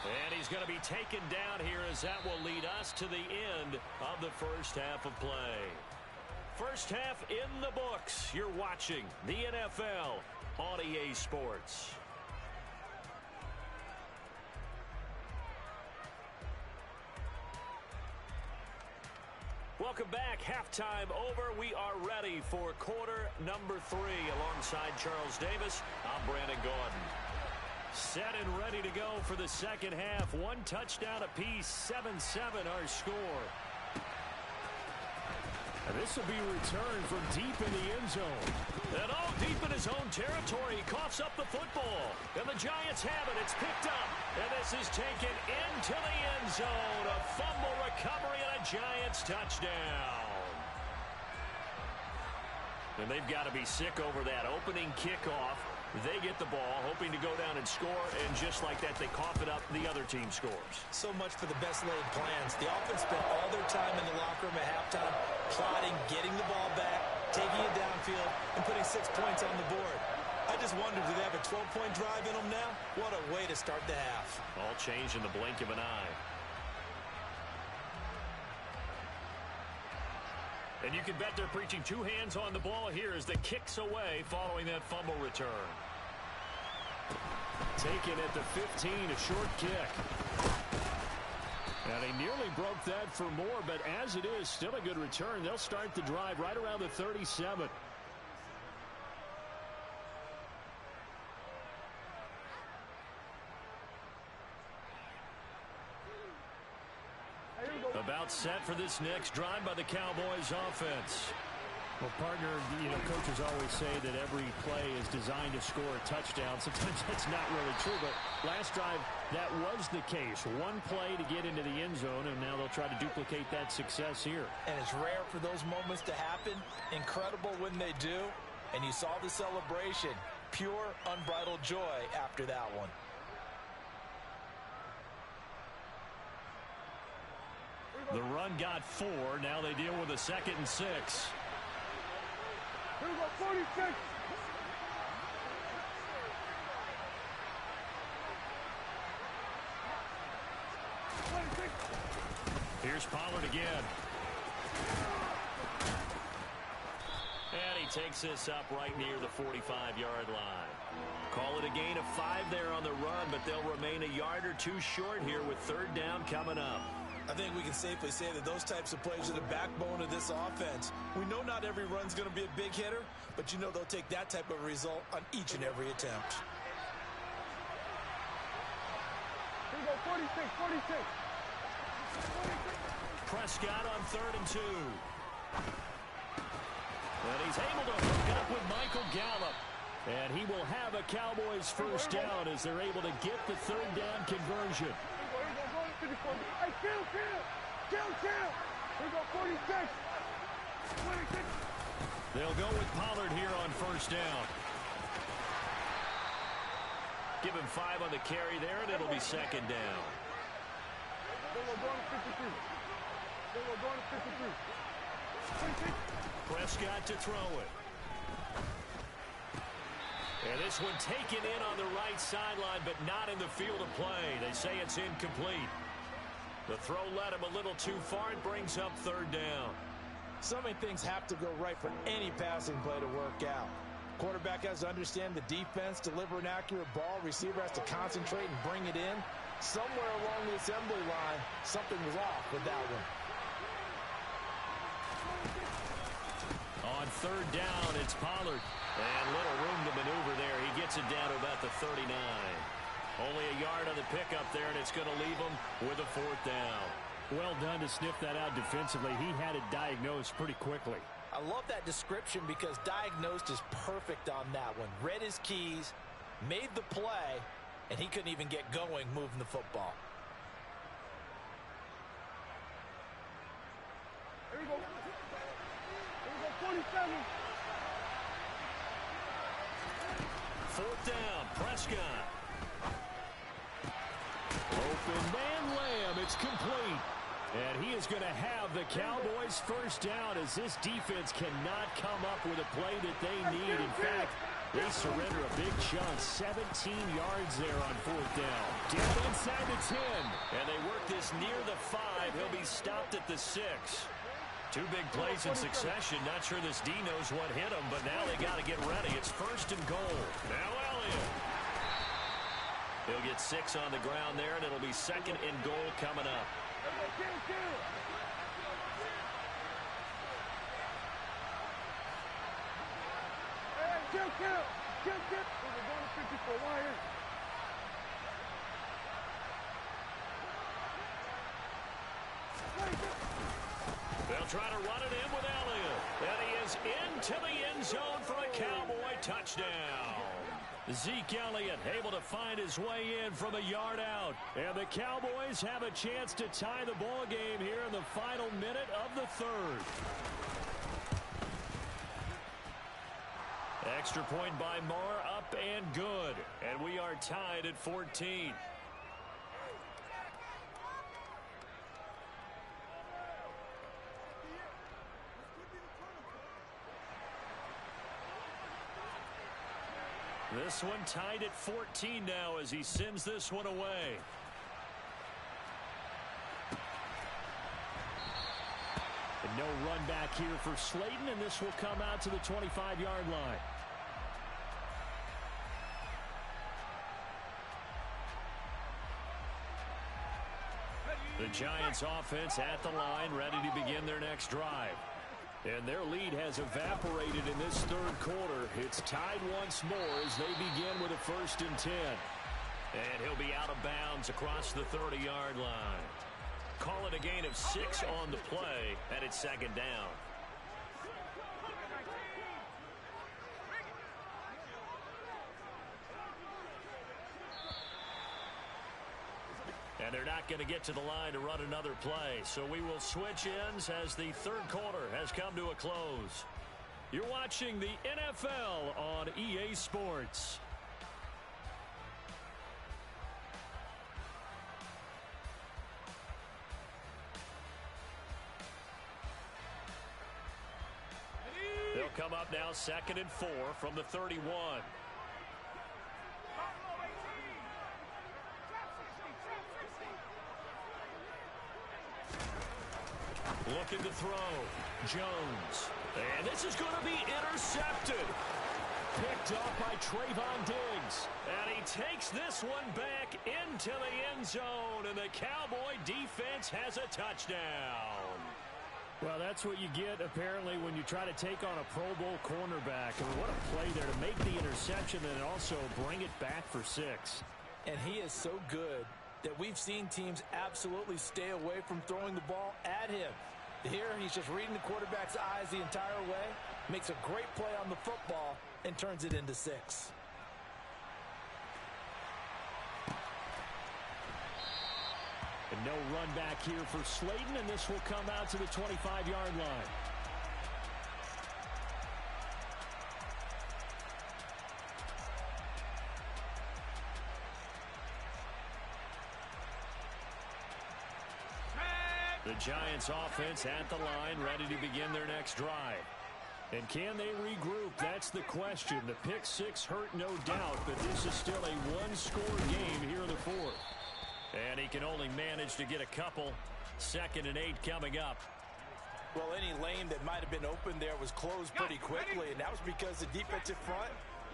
And he's going to be taken down here as that will lead us to the end of the first half of play. First half in the books. You're watching the NFL on EA Sports. Welcome back. Halftime over. We are ready for quarter number 3. Alongside Charles Davis, I'm Brandon Gaudin. Set and ready to go for the second half. One touchdown apiece. 7-7 our score. And this will be returned from deep in the end zone. And all deep in his own territory. He coughs up the football. And the Giants have it. It's picked up. And this is taken into the end zone. A fumble recovery and a Giants touchdown. And they've got to be sick over that opening kickoff. They get the ball, hoping to go down and score, and just like that, they cough it up. The other team scores. So much for the best laid plans. The offense spent all their time in the locker room at halftime plotting, getting the ball back, taking it downfield, and putting 6 points on the board. I just wonder, do they have a 12-point drive in them now? What a way to start the half. All changed in the blink of an eye. And you can bet they're preaching 2 hands on the ball here as the kick's away following that fumble return. Taken at the 15, a short kick. And he nearly broke that for more, but as it is, still a good return. They'll start the drive right around the 37. About set for this next drive by the Cowboys offense. Well, partner, coaches always say that every play is designed to score a touchdown. Sometimes that's not really true, but last drive, that was the case. One play to get into the end zone, and now they'll try to duplicate that success here. And it's rare for those moments to happen. Incredible when they do. And you saw the celebration. Pure, unbridled joy after that one. The run got 4. Now they deal with a 2nd and 6. Here we go, 46. Here's Pollard again. And he takes this up right near the 45-yard line. Call it a gain of 5 there on the run, but they'll remain a yard or 2 short here with 3rd down coming up. I think we can safely say that those types of plays are the backbone of this offense. We know not every run's going to be a big hitter, but you know they'll take that type of result on each and every attempt. Here we go, 46, 46. Prescott on 3rd and 2. And he's able to hook up with Michael Gallup. And he will have a Cowboys first down as they're able to get the 3rd down conversion. Hey, kill. Here we go, 46. They'll go with Pollard here on first down. Give him 5 on the carry there, and it'll be second down. Prescott to throw it. And this one taken in on the right sideline, but not in the field of play. They say it's incomplete. The throw led him a little too far. It brings up third down. So many things have to go right for any passing play to work out. Quarterback has to understand the defense, deliver an accurate ball. Receiver has to concentrate and bring it in. Somewhere along the assembly line, something was off with that one. On third down, it's Pollard. And little room to maneuver there. He gets it down to about the 39. Only a yard on the pickup there, and it's going to leave him with a fourth down. Well done to sniff that out defensively. He had it diagnosed pretty quickly. I love that description because diagnosed is perfect on that one. Read his keys, made the play, and he couldn't even get going moving the football. Here we go. Here we go, 47. Fourth down, Prescott. Open man Lamb. It's complete. And he is going to have the Cowboys first down as this defense cannot come up with a play that they need. In fact, they surrender a big chunk, 17 yards there on fourth down. Down inside the 10. And they work this near the 5. He'll be stopped at the 6. 2 big plays in succession. Not sure this D knows what hit him, but now they got to get ready. It's first and goal. Now Elliott. He'll get 6 on the ground there, and it'll be second and goal coming up. They'll try to run it in with Elliott. And he is into the end zone for a Cowboy touchdown. Zeke Elliott able to find his way in from a yard out. And the Cowboys have a chance to tie the ball game here in the final minute of the third. Extra point by Moore, up and good. And we are tied at 14. This one tied at 14 now as he sends this one away. And no run back here for Slayton, and this will come out to the 25-yard line. The Giants offense at the line, ready to begin their next drive. And their lead has evaporated in this third quarter. It's tied once more as they begin with a 1st and 10. And he'll be out of bounds across the 30-yard line. Call it a gain of 6 on the play, and it's second down. And they're not going to get to the line to run another play. So we will switch ends as the third quarter has come to a close. You're watching the NFL on EA Sports. They'll come up now 2nd and 4 from the 31. Looking to throw. Jones. And this is going to be intercepted. Picked off by Trayvon Diggs. And he takes this one back into the end zone. And the Cowboy defense has a touchdown. Well, that's what you get, apparently, when you try to take on a Pro Bowl cornerback. I mean, what a play there to make the interception and also bring it back for 6. And he is so good that we've seen teams absolutely stay away from throwing the ball at him. Here, he's just reading the quarterback's eyes the entire way, makes a great play on the football, and turns it into 6. And no run back here for Slayton, and this will come out to the 25-yard line. The Giants offense at the line, ready to begin their next drive. And can they regroup? That's the question. The pick six hurt, no doubt, but this is still a one-score game here in the fourth. And he can only manage to get a couple. 2nd and 8 coming up. Well, any lane that might have been open there was closed pretty quickly, and that was because the defensive front,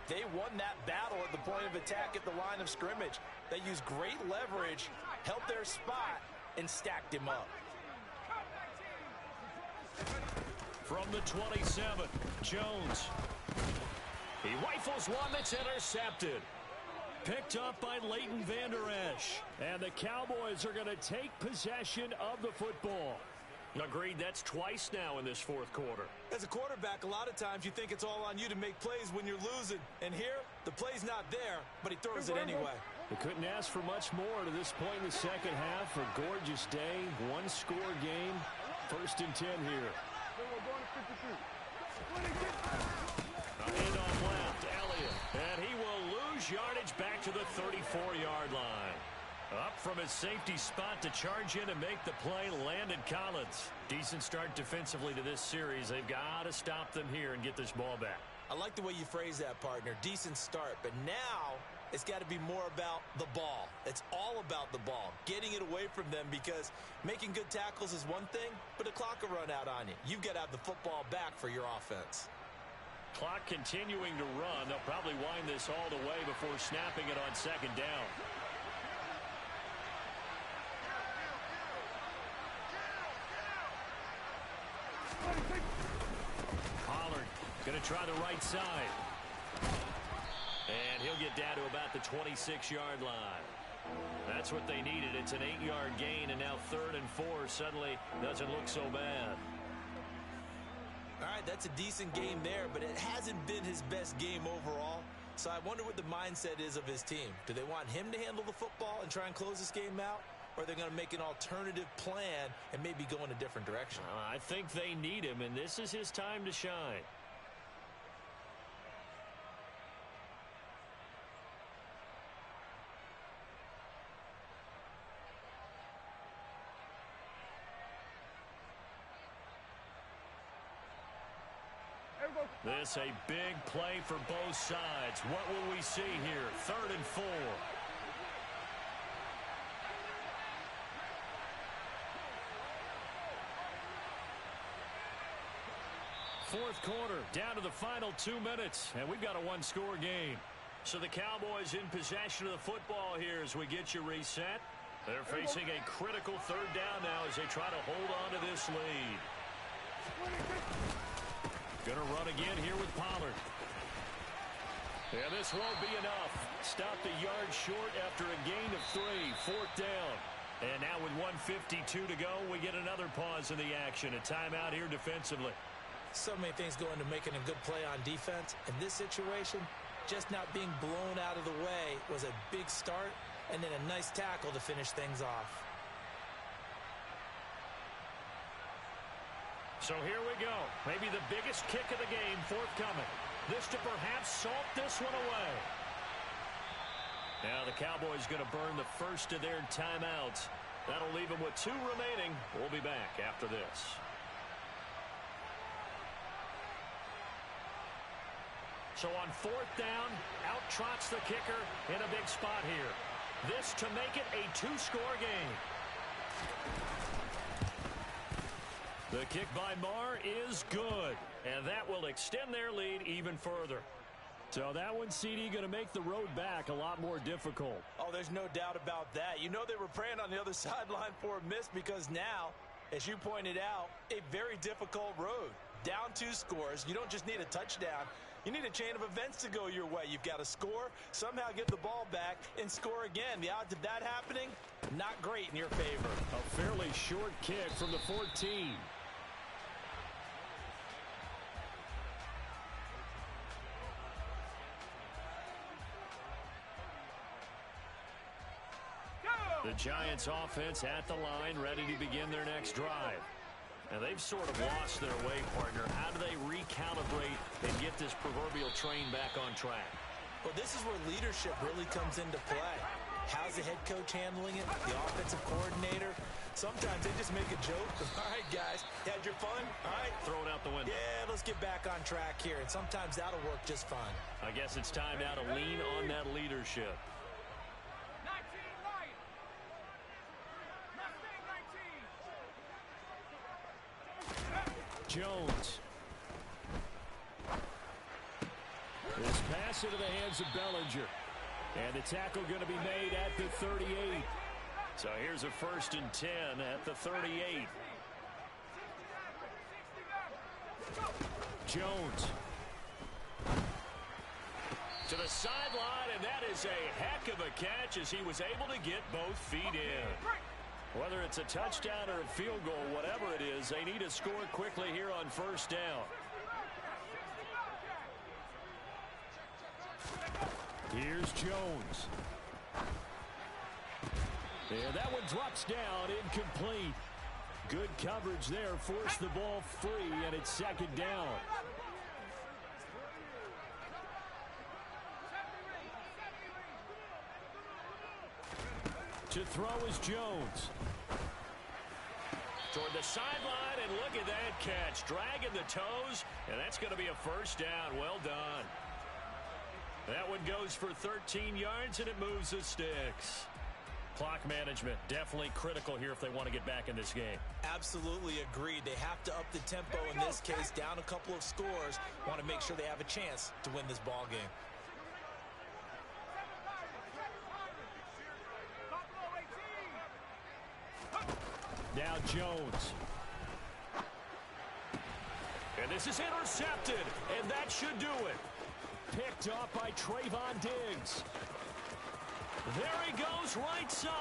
they won that battle at the point of attack at the line of scrimmage. They used great leverage, held their spot, and stacked him up. From the 27, Jones. He rifles one that's intercepted. Picked up by Leighton Vander Esch. And the Cowboys are going to take possession of the football. Agreed, that's twice now in this fourth quarter. As a quarterback, a lot of times you think it's all on you to make plays when you're losing. And here, the play's not there, but he throws it anyway. They couldn't ask for much more to this point in the second half. A gorgeous day, one-score game. 1st and 10 here. A handoff left, Elliott. And he will lose yardage back to the 34-yard line. Up from his safety spot to charge in and make the play, Landon Collins. Decent start defensively to this series. They've got to stop them here and get this ball back. I like the way you phrase that, partner. Decent start. But now it's got to be more about the ball. It's all about the ball. Getting it away from them, because making good tackles is one thing, but the clock will run out on you. You've got to have the football back for your offense. Clock continuing to run. They'll probably wind this all the way before snapping it on 2nd down. Pollard going to try the right side. And he'll get down to about the 26-yard line. That's what they needed. It's an 8-yard gain, and now 3rd and 4 suddenly doesn't look so bad. All right, that's a decent game there, but it hasn't been his best game overall. So I wonder what the mindset is of his team. Do they want him to handle the football and try and close this game out? Or are they going to make an alternative plan and maybe go in a different direction? I think they need him, and this is his time to shine. This a big play for both sides. What will we see here? 3rd and 4. Fourth quarter, down to the final 2 minutes, and we've got a one-score game. So the Cowboys in possession of the football here as we get you reset. They're facing a critical 3rd down now as they try to hold on to this lead. Going to run again here with Pollard. And this won't be enough. Stopped a yard short after a gain of 3. 4th down. And now with 1:52 to go, we get another pause in the action. A timeout here defensively. So many things go into making a good play on defense. In this situation, just not being blown out of the way was a big start, and then a nice tackle to finish things off. So here we go. Maybe the biggest kick of the game forthcoming. This to perhaps salt this one away. Now the Cowboys going to burn the first of their timeouts. That'll leave them with 2 remaining. We'll be back after this. So on 4th down, out trots the kicker in a big spot here. This to make it a 2-score game. The kick by Marr is good, and that will extend their lead even further. So that one, CD, going to make the road back a lot more difficult. Oh, there's no doubt about that. You know they were praying on the other sideline for a miss, because now, as you pointed out, a very difficult road. Down 2 scores. You don't just need a touchdown. You need a chain of events to go your way. You've got to score, somehow get the ball back, and score again. The odds of that happening, not great in your favor. A fairly short kick from the 14. The Giants offense at the line, ready to begin their next drive. And they've sort of lost their way, partner. How do they recalibrate and get this proverbial train back on track? Well, this is where leadership really comes into play. How's the head coach handling it? The offensive coordinator? Sometimes they just make a joke. All right, guys, had your fun? All right. Throw it out the window. Yeah, let's get back on track here, and sometimes that'll work just fine. I guess it's time now to lean on that leadership. 19 light. Mustang 19. Jones. This pass into the hands of Bellinger. And the tackle going to be made at the 38. So here's a 1st and 10 at the 38. Jones. To the sideline, and that is a heck of a catch as he was able to get both feet in. Whether it's a touchdown or a field goal, whatever it is, they need to score quickly here on 1st down. Here's Jones. And that one drops down, incomplete. Good coverage there, forced the ball free, and it's 2nd down. To throw is Jones. Toward the sideline, and look at that catch. Dragging the toes, and that's going to be a 1st down. Well done. That one goes for 13 yards, and it moves the sticks. Clock management, definitely critical here if they want to get back in this game. Absolutely agreed. They have to up the tempo in this case, down a couple of scores. Want to make sure they have a chance to win this ball game. Now Jones. And this is intercepted, and that should do it. Picked off by Trayvon Diggs. There he goes, right side.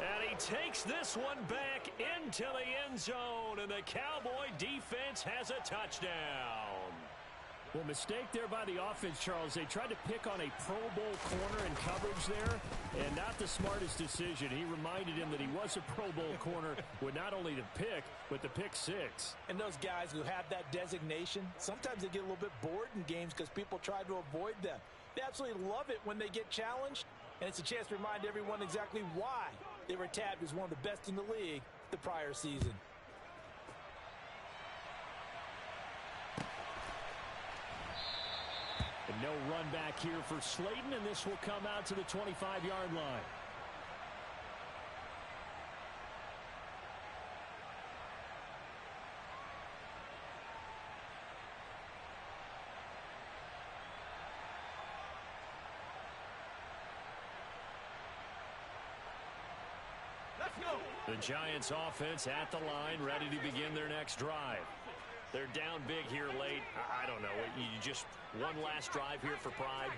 And he takes this one back into the end zone, and the Cowboy defense has a touchdown. Well, mistake there by the offense, Charles. They tried to pick on a Pro Bowl corner in coverage there, and not the smartest decision. He reminded him that he was a Pro Bowl corner with not only the pick, but the pick 6. And those guys who have that designation, sometimes they get a little bit bored in games because people try to avoid them. They absolutely love it when they get challenged, and it's a chance to remind everyone exactly why they were tabbed as one of the best in the league the prior season. And no run back here for Slayton, and this will come out to the 25-yard line. Let's go. The Giants offense at the line, ready to begin their next drive. They're down big here late. I don't know. You just one last drive here for pride.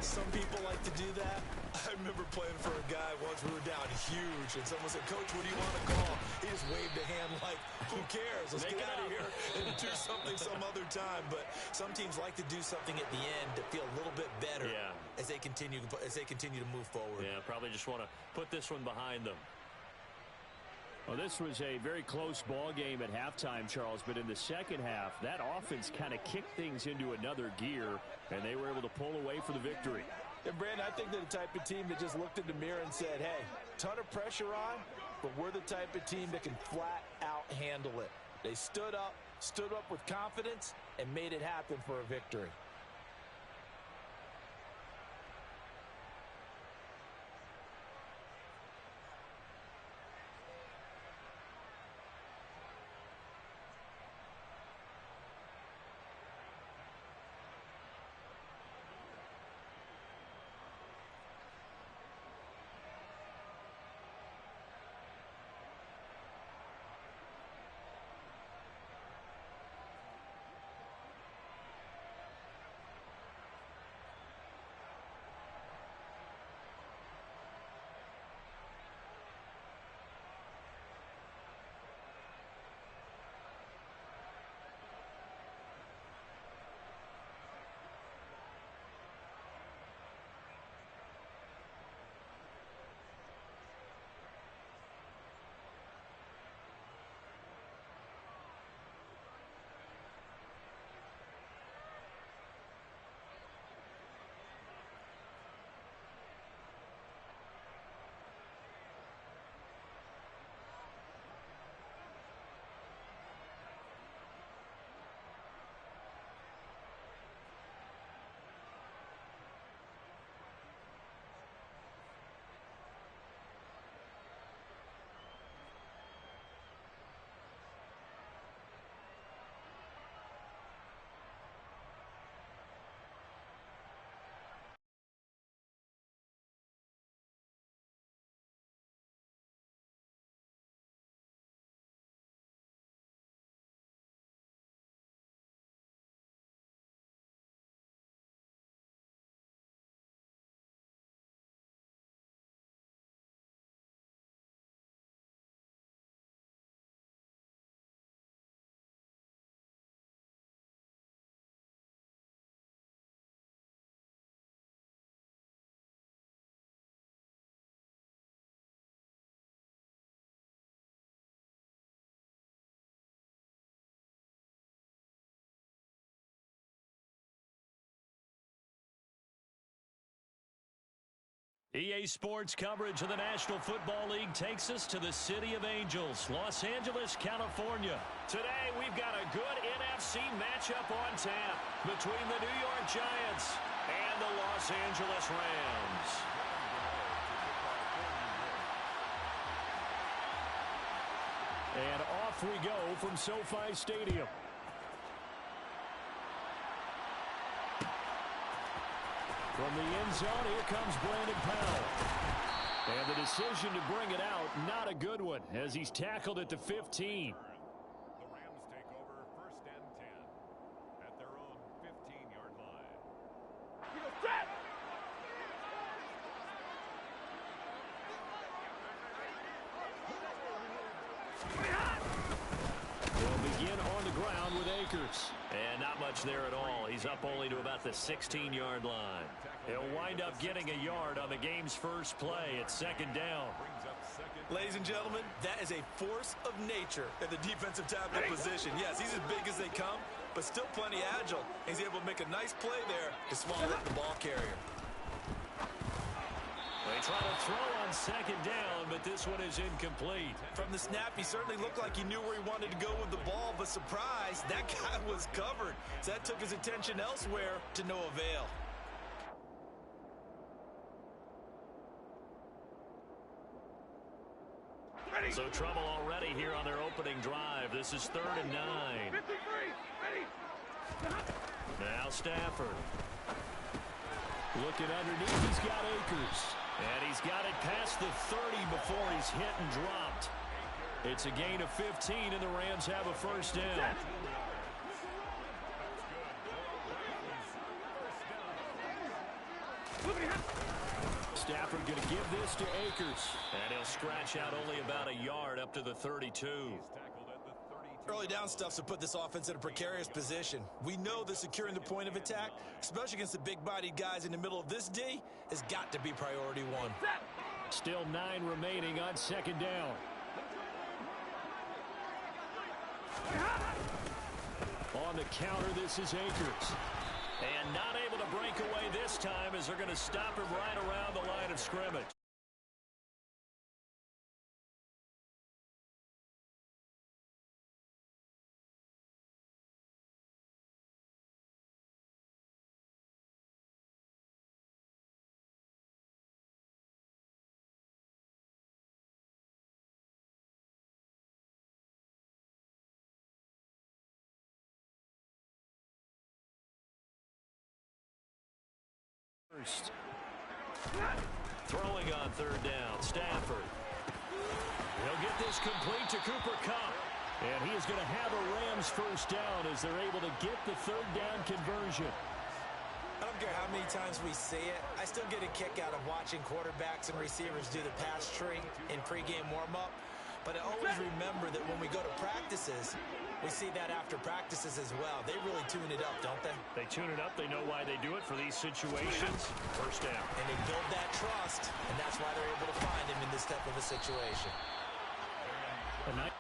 Some people like to do that. I remember playing for a guy once. We were down huge, and someone said, "Coach, what do you want to call?" He just waved a hand like, "Who cares? Let's get out of here and do something some other time." But some teams like to do something at the end to feel a little bit better as they continue to move forward. Yeah, probably just want to put this one behind them. Well, this was a very close ball game at halftime, Charles, but in the second half, that offense kind of kicked things into another gear, and they were able to pull away for the victory. And, Brandon, I think they're the type of team that just looked in the mirror and said, hey, ton of pressure on, but we're the type of team that can flat out handle it. They stood up with confidence, and made it happen for a victory. EA Sports coverage of the National Football League takes us to the City of Angels, Los Angeles, California. Today, we've got a good NFC matchup on tap between the New York Giants and the Los Angeles Rams. And off we go from SoFi Stadium. From the end zone, here comes Brandon Powell. And the decision to bring it out, not a good one, as he's tackled at the 15. The Rams take over 1st and 10 at their own 15-yard line. They'll begin on the ground with Akers. And not much there at all. He's up only to about the 16-yard line. He'll wind up getting a yard on the game's first play at 2nd down. Ladies and gentlemen, that is a force of nature at the defensive tackle position. Yes, he's as big as they come, but still plenty agile. He's able to make a nice play there to swallow up the ball carrier. They try to throw on 2nd down, but this one is incomplete. From the snap, he certainly looked like he knew where he wanted to go with the ball, but surprise, that guy was covered. So that took his attention elsewhere to no avail. So trouble already here on their opening drive. This is 3rd and 9. Now Stafford. Looking underneath, he's got Akers. And he's got it past the 30 before he's hit and dropped. It's a gain of 15, and the Rams have a 1st down. Stafford going to give this to Akers. And he'll scratch out only about a yard up to the 32. Early down stuffs will put this offense in a precarious position. We know that securing the point of attack, especially against the big-bodied guys in the middle of this D, has got to be priority one. Still 9 remaining on 2nd down. On the counter, this is Akers. And not able to break away this time as they're going to stop him right around the line of scrimmage. First. Throwing on 3rd down, Stafford. He'll get this complete to Cooper Kupp. And he is going to have a Rams 1st down as they're able to get the 3rd down conversion. I don't care how many times we see it. I still get a kick out of watching quarterbacks and receivers do the pass tree in pregame warm-up. But I always remember that when we go to practices, we see that after practices as well. They really tune it up, don't they? They tune it up. They know why they do it for these situations. 1st down. And they build that trust, and that's why they're able to find him in this type of a situation. A nice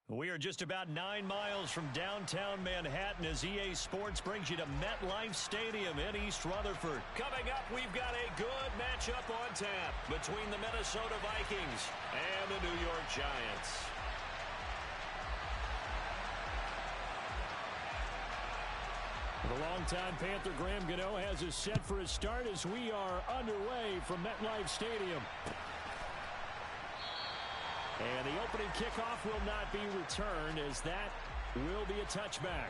We are just about 9 miles from downtown Manhattan as EA Sports brings you to MetLife Stadium in East Rutherford. Coming up, we've got a good matchup on tap between the Minnesota Vikings and the New York Giants. The longtime Panther Graham Gano has us set for his start as we are underway from MetLife Stadium. And the opening kickoff will not be returned as that will be a touchback.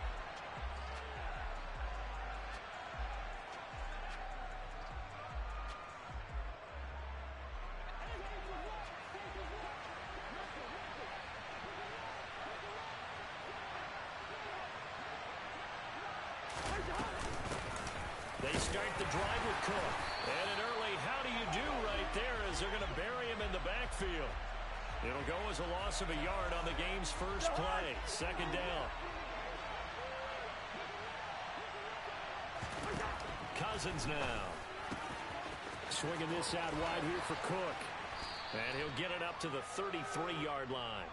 They start the drive with Cook. And an early how do you do right there as they're going to bury him in the backfield. It'll go as a loss of a yard on the game's first play. Second down. Cousins now. Swinging this out wide here for Cook. And he'll get it up to the 33-yard line.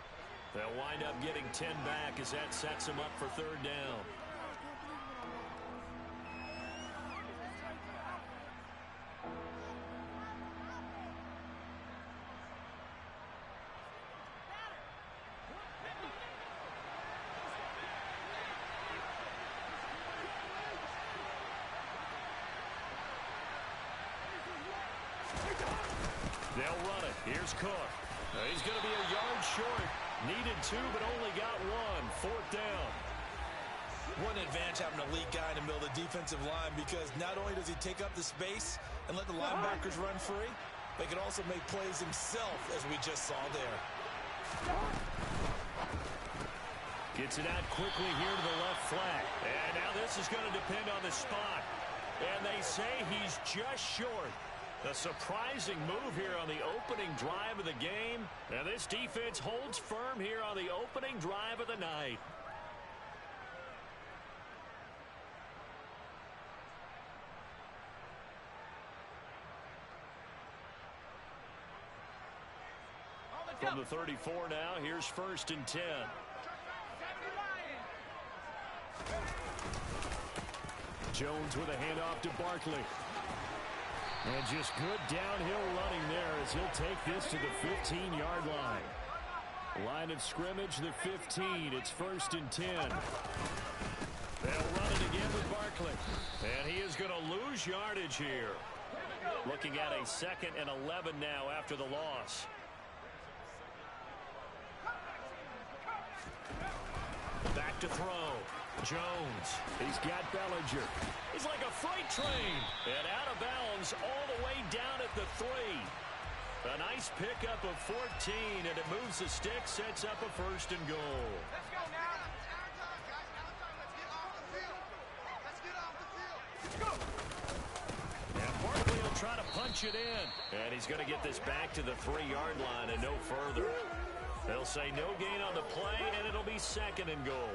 They'll wind up getting 10 back as that sets him up for third down. They'll run it. Here's Cook. He's going to be a yard short. Needed 2, but only got 1. Fourth down. What an advantage having an elite guy in the middle of the defensive line, because not only does he take up the space and let the linebackers run free, but he can also make plays himself, as we just saw there. Gets it out quickly here to the left flat. And now this is going to depend on the spot. And they say he's just short. A surprising move here on the opening drive of the game. And this defense holds firm here on the opening drive of the night. From the 34 now, here's 1st and 10. Jones with a handoff to Barkley. And just good downhill running there as he'll take this to the 15-yard line. Line of scrimmage, the 15. It's 1st and 10. They'll run it again with Barkley. And he is going to lose yardage here. Looking at a 2nd and 11 now after the loss. Back to throw. Jones. He's got Bellinger. He's like a freight train. And out of bounds all the way down at the 3. A nice pickup of 14, and it moves the stick, sets up a 1st and goal. Let's go now. Let's get off the field. Let's go. And Barkley will try to punch it in. And he's going to get this back to the 3-yard line and no further. They'll say no gain on the play, and it'll be 2nd and goal.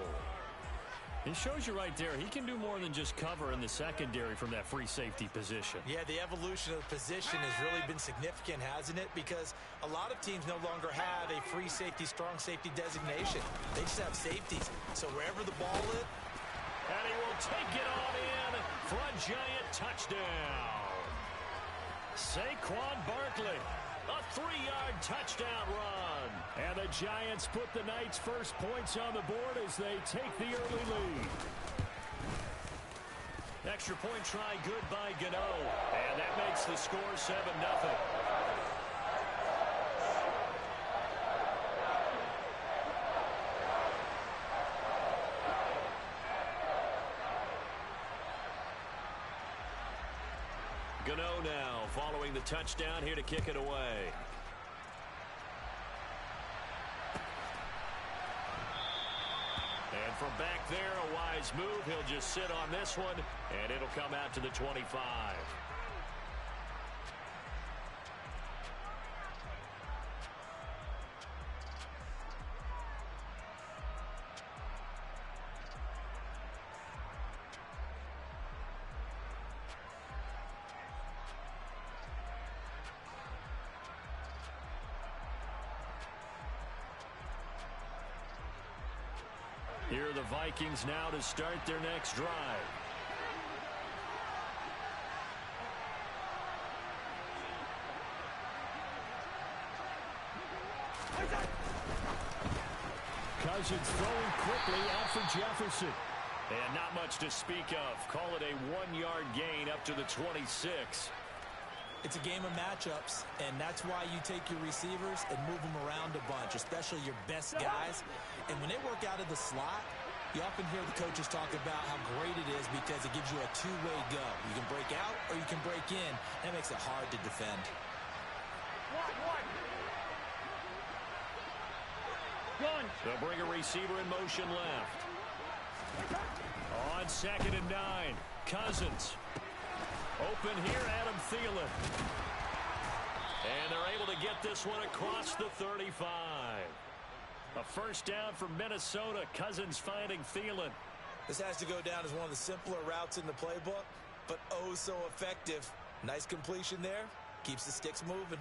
It shows you right there, he can do more than just cover in the secondary from that free safety position. Yeah, the evolution of the position has really been significant, hasn't it? Because a lot of teams no longer have a free safety, strong safety designation. They just have safeties. So wherever the ball is. And he will take it on in for a Giant touchdown. Saquon Barkley. A 3-yard touchdown run. And the Giants put the night's first points on the board as they take the early lead. Extra point try good by Gano. And that makes the score 7-0. Gano now following the touchdown here to kick it away. And from back there, a wise move. He'll just sit on this one, and it'll come out to the 25. Here are the Vikings now to start their next drive. Cousins throwing quickly out for Jefferson. And not much to speak of. Call it a 1-yard gain up to the 26. It's a game of matchups, and that's why you take your receivers and move them around a bunch, especially your best guys. And when they work out of the slot, you often hear the coaches talk about how great it is because it gives you a two-way go. You can break out or you can break in. That makes it hard to defend. They'll bring a receiver in motion left. On 2nd and 9, Cousins. Open here, Adam Thielen. And they're able to get this one across the 35. A first down for Minnesota. Cousins finding Thielen. This has to go down as one of the simpler routes in the playbook, but oh so effective. Nice completion there. Keeps the sticks moving.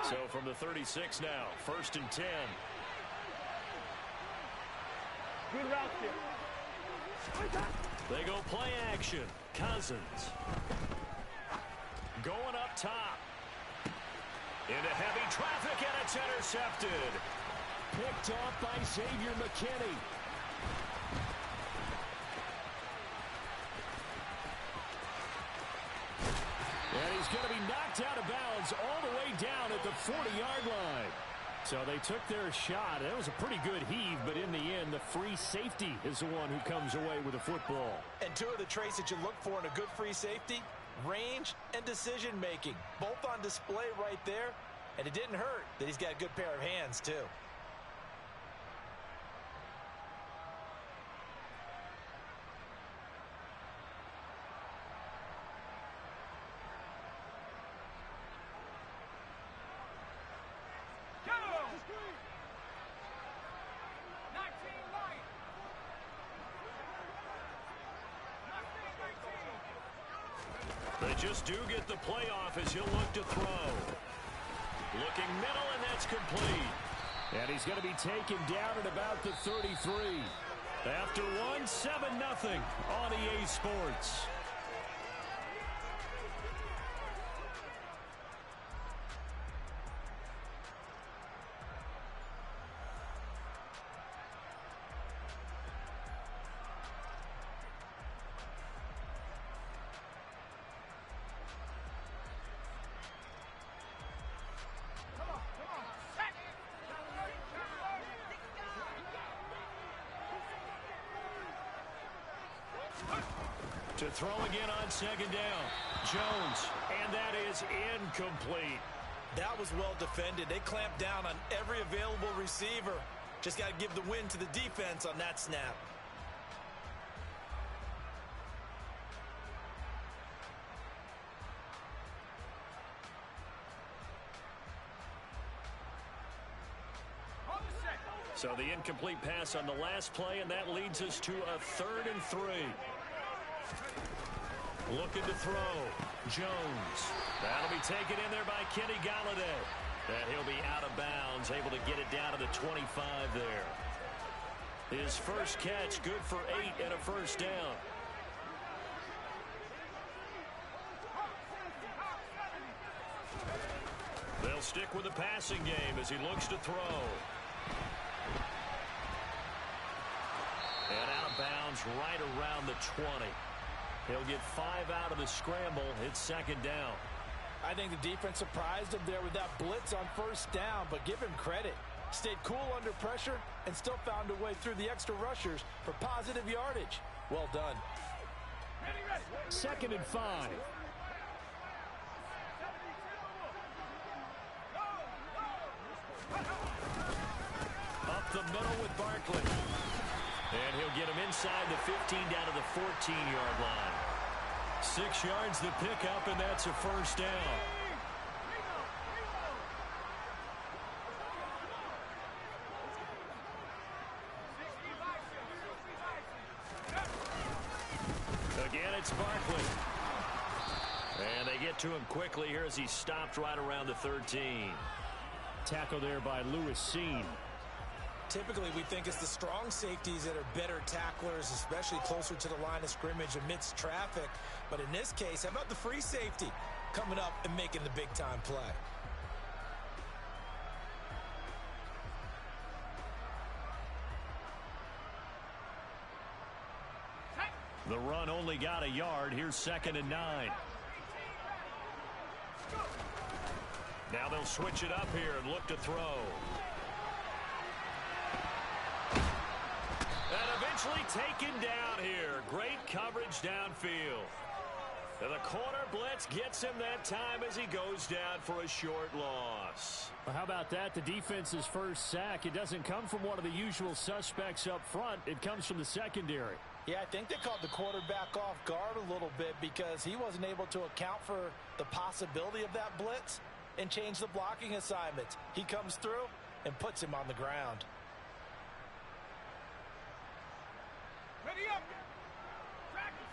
So from the 36 now, 1st and 10. Good route there. They go play action. Cousins. Going up top. Into heavy traffic, and it's intercepted. Picked off by Xavier McKinney. And he's going to be knocked out of bounds all the way down at the 40-yard line. So they took their shot. That was a pretty good heave, but in the end, the free safety is the one who comes away with the football. And two of the traits that you look for in a good free safety, range and decision-making, both on display right there. And it didn't hurt that he's got a good pair of hands, too. They just do get the playoff as he'll look to throw. Looking middle, and that's complete. And he's going to be taken down at about the 33. After one, 7-0 on EA Sports. To throw again on 2nd down. Jones, and that is incomplete. That was well defended. They clamped down on every available receiver. Just got to give the win to the defense on that snap. So the incomplete pass on the last play, and that leads us to a 3rd and 3. Looking to throw. Jones. That'll be taken in there by Kenny Galladay. And he'll be out of bounds, able to get it down to the 25 there. His first catch, good for 8 and a first down. They'll stick with the passing game as he looks to throw. And out of bounds right around the 20. He'll get 5 out of the scramble. It's 2nd down. I think the defense surprised him there with that blitz on 1st down, but give him credit. Stayed cool under pressure and still found a way through the extra rushers for positive yardage. Well done. 2nd and 5. Up the middle with Barkley. And he'll get him inside the 15 down to the 14-yard line. 6 yards the pickup, and that's a first down. Again, it's Barkley. And they get to him quickly here as he stopped right around the 13. Tackle there by Lewis Seen. Typically, we think it's the strong safeties that are better tacklers, especially closer to the line of scrimmage amidst traffic. But in this case, how about the free safety coming up and making the big-time play? The run only got a yard. Here's 2nd and 9. Now they'll switch it up here and look to throw. And eventually taken down here. Great coverage downfield. And the corner blitz gets him that time as he goes down for a short loss. Well, how about that? The defense's first sack. It doesn't come from one of the usual suspects up front. It comes from the secondary. Yeah, I think they caught the quarterback off guard a little bit because he wasn't able to account for the possibility of that blitz and change the blocking assignments. He comes through and puts him on the ground. Ready up! Track at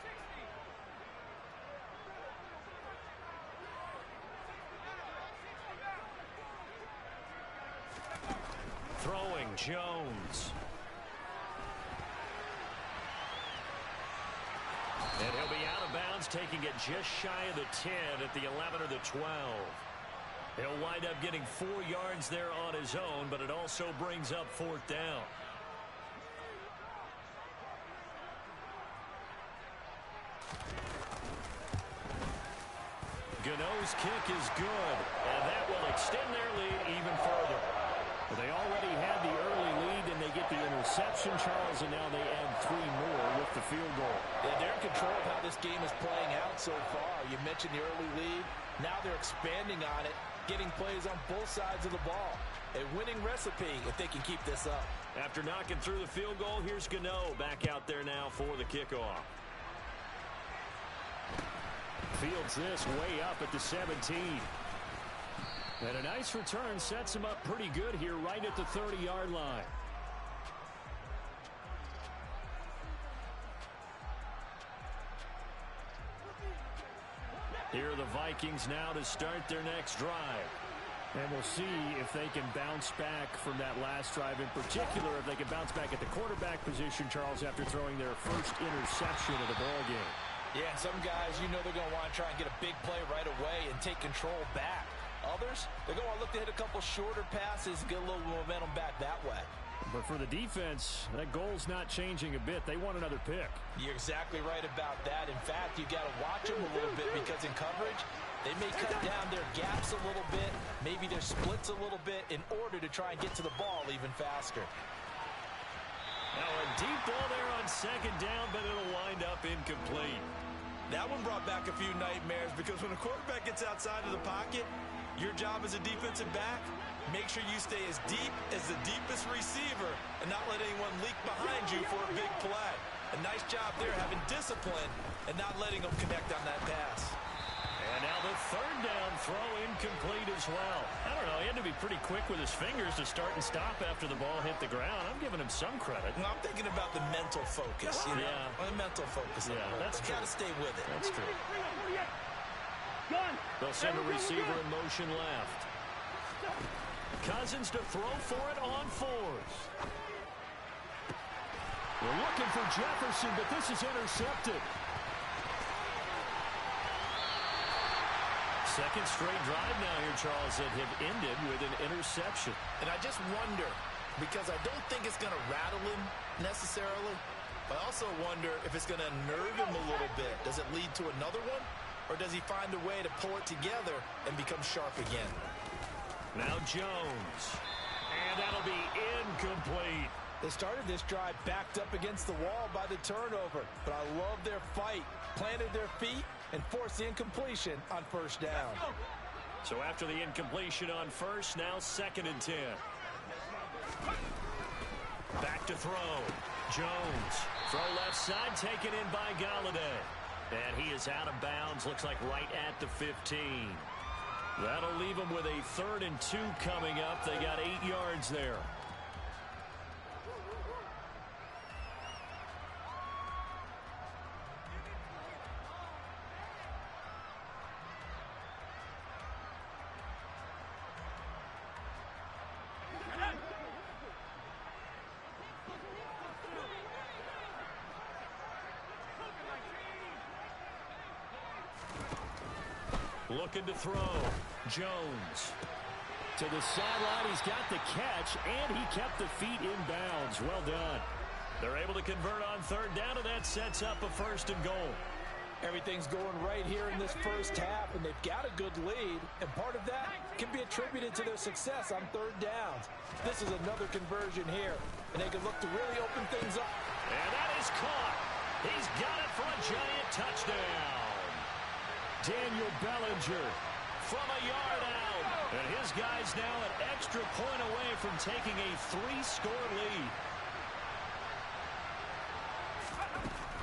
60. Throwing Jones. And he'll be out of bounds, taking it just shy of the 10 at the 11 or the 12. He'll wind up getting 4 yards there on his own, but it also brings up 4th down. Gano's kick is good, and that will extend their lead even further. Well, they already had the early lead, and they get the interception, Charles, and now they add 3 more with the field goal. Yeah, they're in control of how this game is playing out so far. You mentioned the early lead. Now they're expanding on it, getting plays on both sides of the ball. A winning recipe if they can keep this up. After knocking through the field goal, here's Gano back out there now for the kickoff. Fields this way up at the 17. And a nice return sets him up pretty good here right at the 30-yard line. Here are the Vikings now to start their next drive. And we'll see if they can bounce back from that last drive, in particular if they can bounce back at the quarterback position, Charles, after throwing their first interception of the ball game. Yeah, some guys, you know they're going to want to try and get a big play right away and take control back. Others, they're going to look to hit a couple shorter passes and get a little momentum back that way. But for the defense, that goal's not changing a bit. They want another pick. You're exactly right about that. In fact, you got to watch them a little bit because in coverage, they may cut down their gaps a little bit, maybe their splits a little bit in order to try and get to the ball even faster. Now a deep ball there on 2nd down, but it'll wind up incomplete. That one brought back a few nightmares because when a quarterback gets outside of the pocket, your job as a defensive back, make sure you stay as deep as the deepest receiver and not let anyone leak behind you for a big play. A nice job there having discipline and not letting them connect on that pass. And now the 3rd down throw incomplete as well. I don't know, he had to be pretty quick with his fingers to start and stop after the ball hit the ground. I'm giving him some credit. Well, I'm thinking about the mental focus, you know? Yeah. The mental focus. Yeah, that's true. Got to stay with it. That's true. They'll send a receiver in motion left. Cousins to throw for it on 4th. We're looking for Jefferson, but this is intercepted. Second straight drive now here, Charles, that have ended with an interception. And I just wonder, because I don't think it's going to rattle him necessarily, but I also wonder if it's going to nerve him a little bit. Does it lead to another one? Or does he find a way to pull it together and become sharp again? Now Jones. And that'll be incomplete. They started this drive backed up against the wall by the turnover, but I love their fight. Planted their feet and forced the incompletion on 1st down. So after the incompletion on 1st, now 2nd and 10. Back to throw. Jones. Throw left side, taken in by Galladay. And he is out of bounds, looks like right at the 15. That'll leave them with a 3rd and 2 coming up. They got 8 yards there. Looking to throw. Jones. To the sideline, he's got the catch, and he kept the feet in bounds. Well done. They're able to convert on third down, and that sets up a 1st and goal. Everything's going right here in this first half, and they've got a good lead, and part of that can be attributed to their success on third downs. This is another conversion here, and they can look to really open things up. And that is caught. He's got it for a giant touchdown. Daniel Bellinger from a yard out. And his guy's now an extra point away from taking a 3-score lead.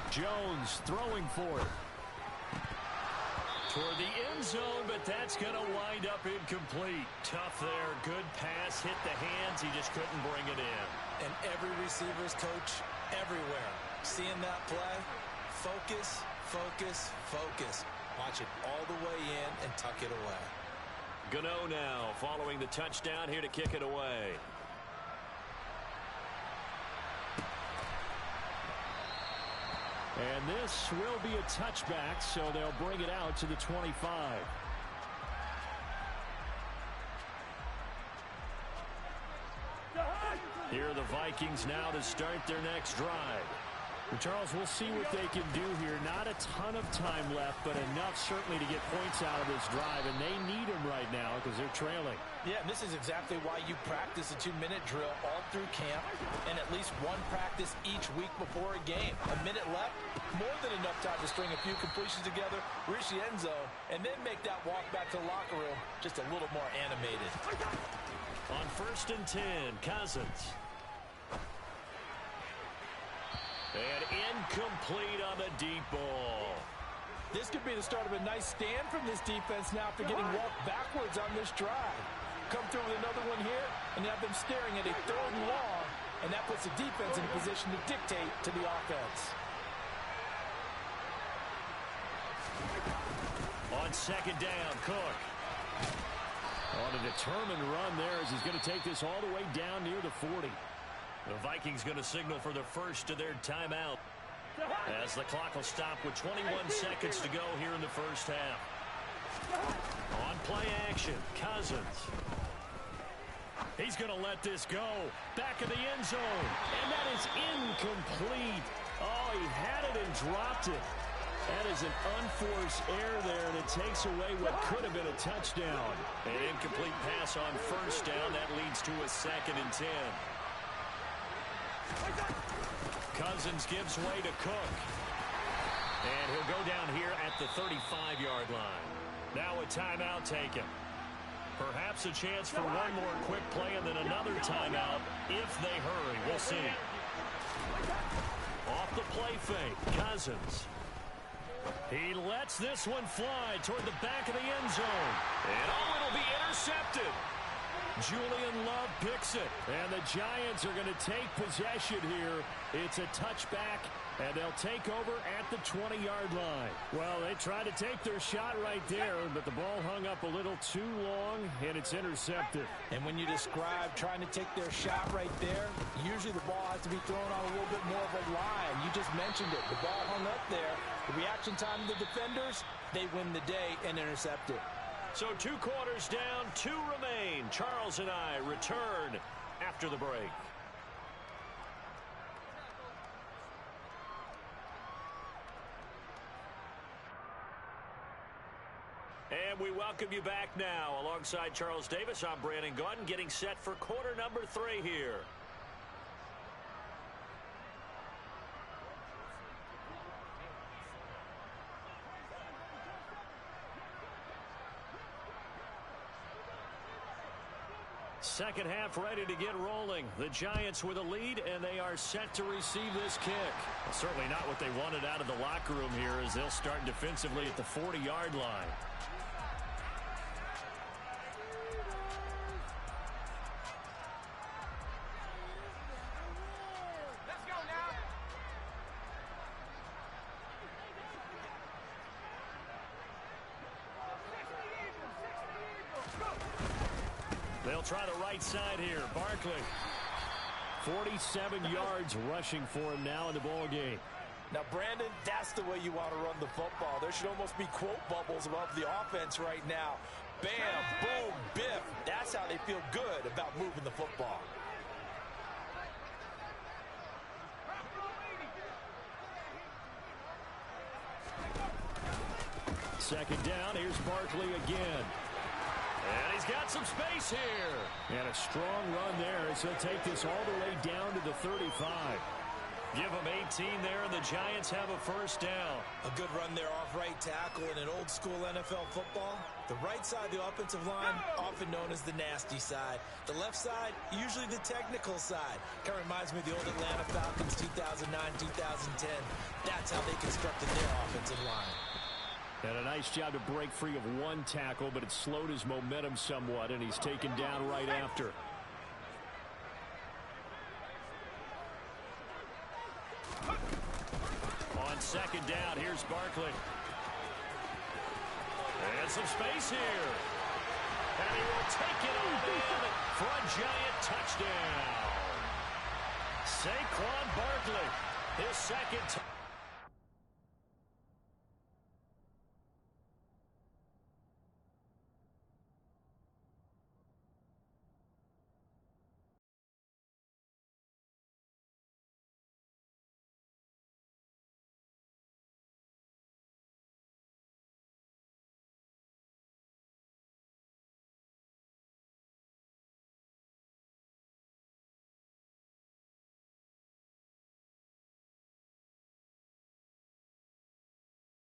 Jones throwing for it. Toward the end zone, but that's going to wind up incomplete. Tough there. Good pass. Hit the hands. He just couldn't bring it in. And every receiver's coach everywhere. Seeing that play, focus, focus, focus. Watch it all the way in and tuck it away. Gano now following the touchdown here to kick it away. And this will be a touchback, so they'll bring it out to the 25. Here are the Vikings now to start their next drive. Well, Charles, we'll see what they can do here. Not a ton of time left, but enough certainly to get points out of this drive, and they need them right now because they're trailing. Yeah, and this is exactly why you practice a 2-minute drill all through camp and at least one practice each week before a game. A minute left, more than enough time to string a few completions together, reach the end zone, and then make that walk back to the locker room just a little more animated. On 1st and 10, Cousins. And incomplete on the deep ball. This could be the start of a nice stand from this defense now after getting walked backwards on this drive. Come through with another one here, and have them staring at a 3rd and long, and that puts the defense in a position to dictate to the offense. On 2nd down, Cook. On a determined run there as he's going to take this all the way down near the 40. The Vikings going to signal for the first of their timeout as the clock will stop with 21 seconds to go here in the first half. On play action, Cousins. He's going to let this go. Back of the end zone. And that is incomplete. Oh, he had it and dropped it. That is an unforced error there, and it takes away what could have been a touchdown. An incomplete pass on 1st down. That leads to a 2nd and 10. Cousins gives way to Cook. And he'll go down here at the 35-yard line. Now a timeout taken. Perhaps a chance for one more quick play and then another timeout if they hurry. We'll see. Off the play fake, Cousins. He lets this one fly toward the back of the end zone. And it'll be intercepted. Julian Love picks it. And the Giants are going to take possession here. It's a touchback, and they'll take over at the 20-yard line. Well, they tried to take their shot right there, but the ball hung up a little too long, and it's intercepted. And when you describe trying to take their shot right there, usually the ball has to be thrown on a little bit more of a line. You just mentioned it. The ball hung up there. The reaction time of the defenders, they win the day and intercept it. So 2 quarters down, 2 remain. Charles and I return after the break. And we welcome you back now. Alongside Charles Davis, I'm Brandon Gaudin, getting set for quarter number 3 here. Second half ready to get rolling. The Giants with a lead, and they are set to receive this kick. Well, certainly not what they wanted out of the locker room here as they'll start defensively at the 40-yard line. Let's go now. They'll try the right side here. Barkley. 47 yards rushing for him now in the ball game. Now, Brandon, that's the way you want to run the football. There should almost be quote bubbles above the offense right now. Bam, boom, biff. That's how they feel good about moving the football. Second down, here's Barkley again. And he's got some space here. And a strong run there as he'll take this all the way down to the 35. Give them 18 there, and the Giants have a first down. A good run there off right tackle in an old-school NFL football. The right side of the offensive line, often known as the nasty side. The left side, usually the technical side. Kind of reminds me of the old Atlanta Falcons 2009, 2010. That's how they constructed their offensive line. And a nice job to break free of one tackle, but it slowed his momentum somewhat, and he's taken down right after. On second down, here's Barkley. And some space here. And he will take it on in for a Giant touchdown. Saquon Barkley, his second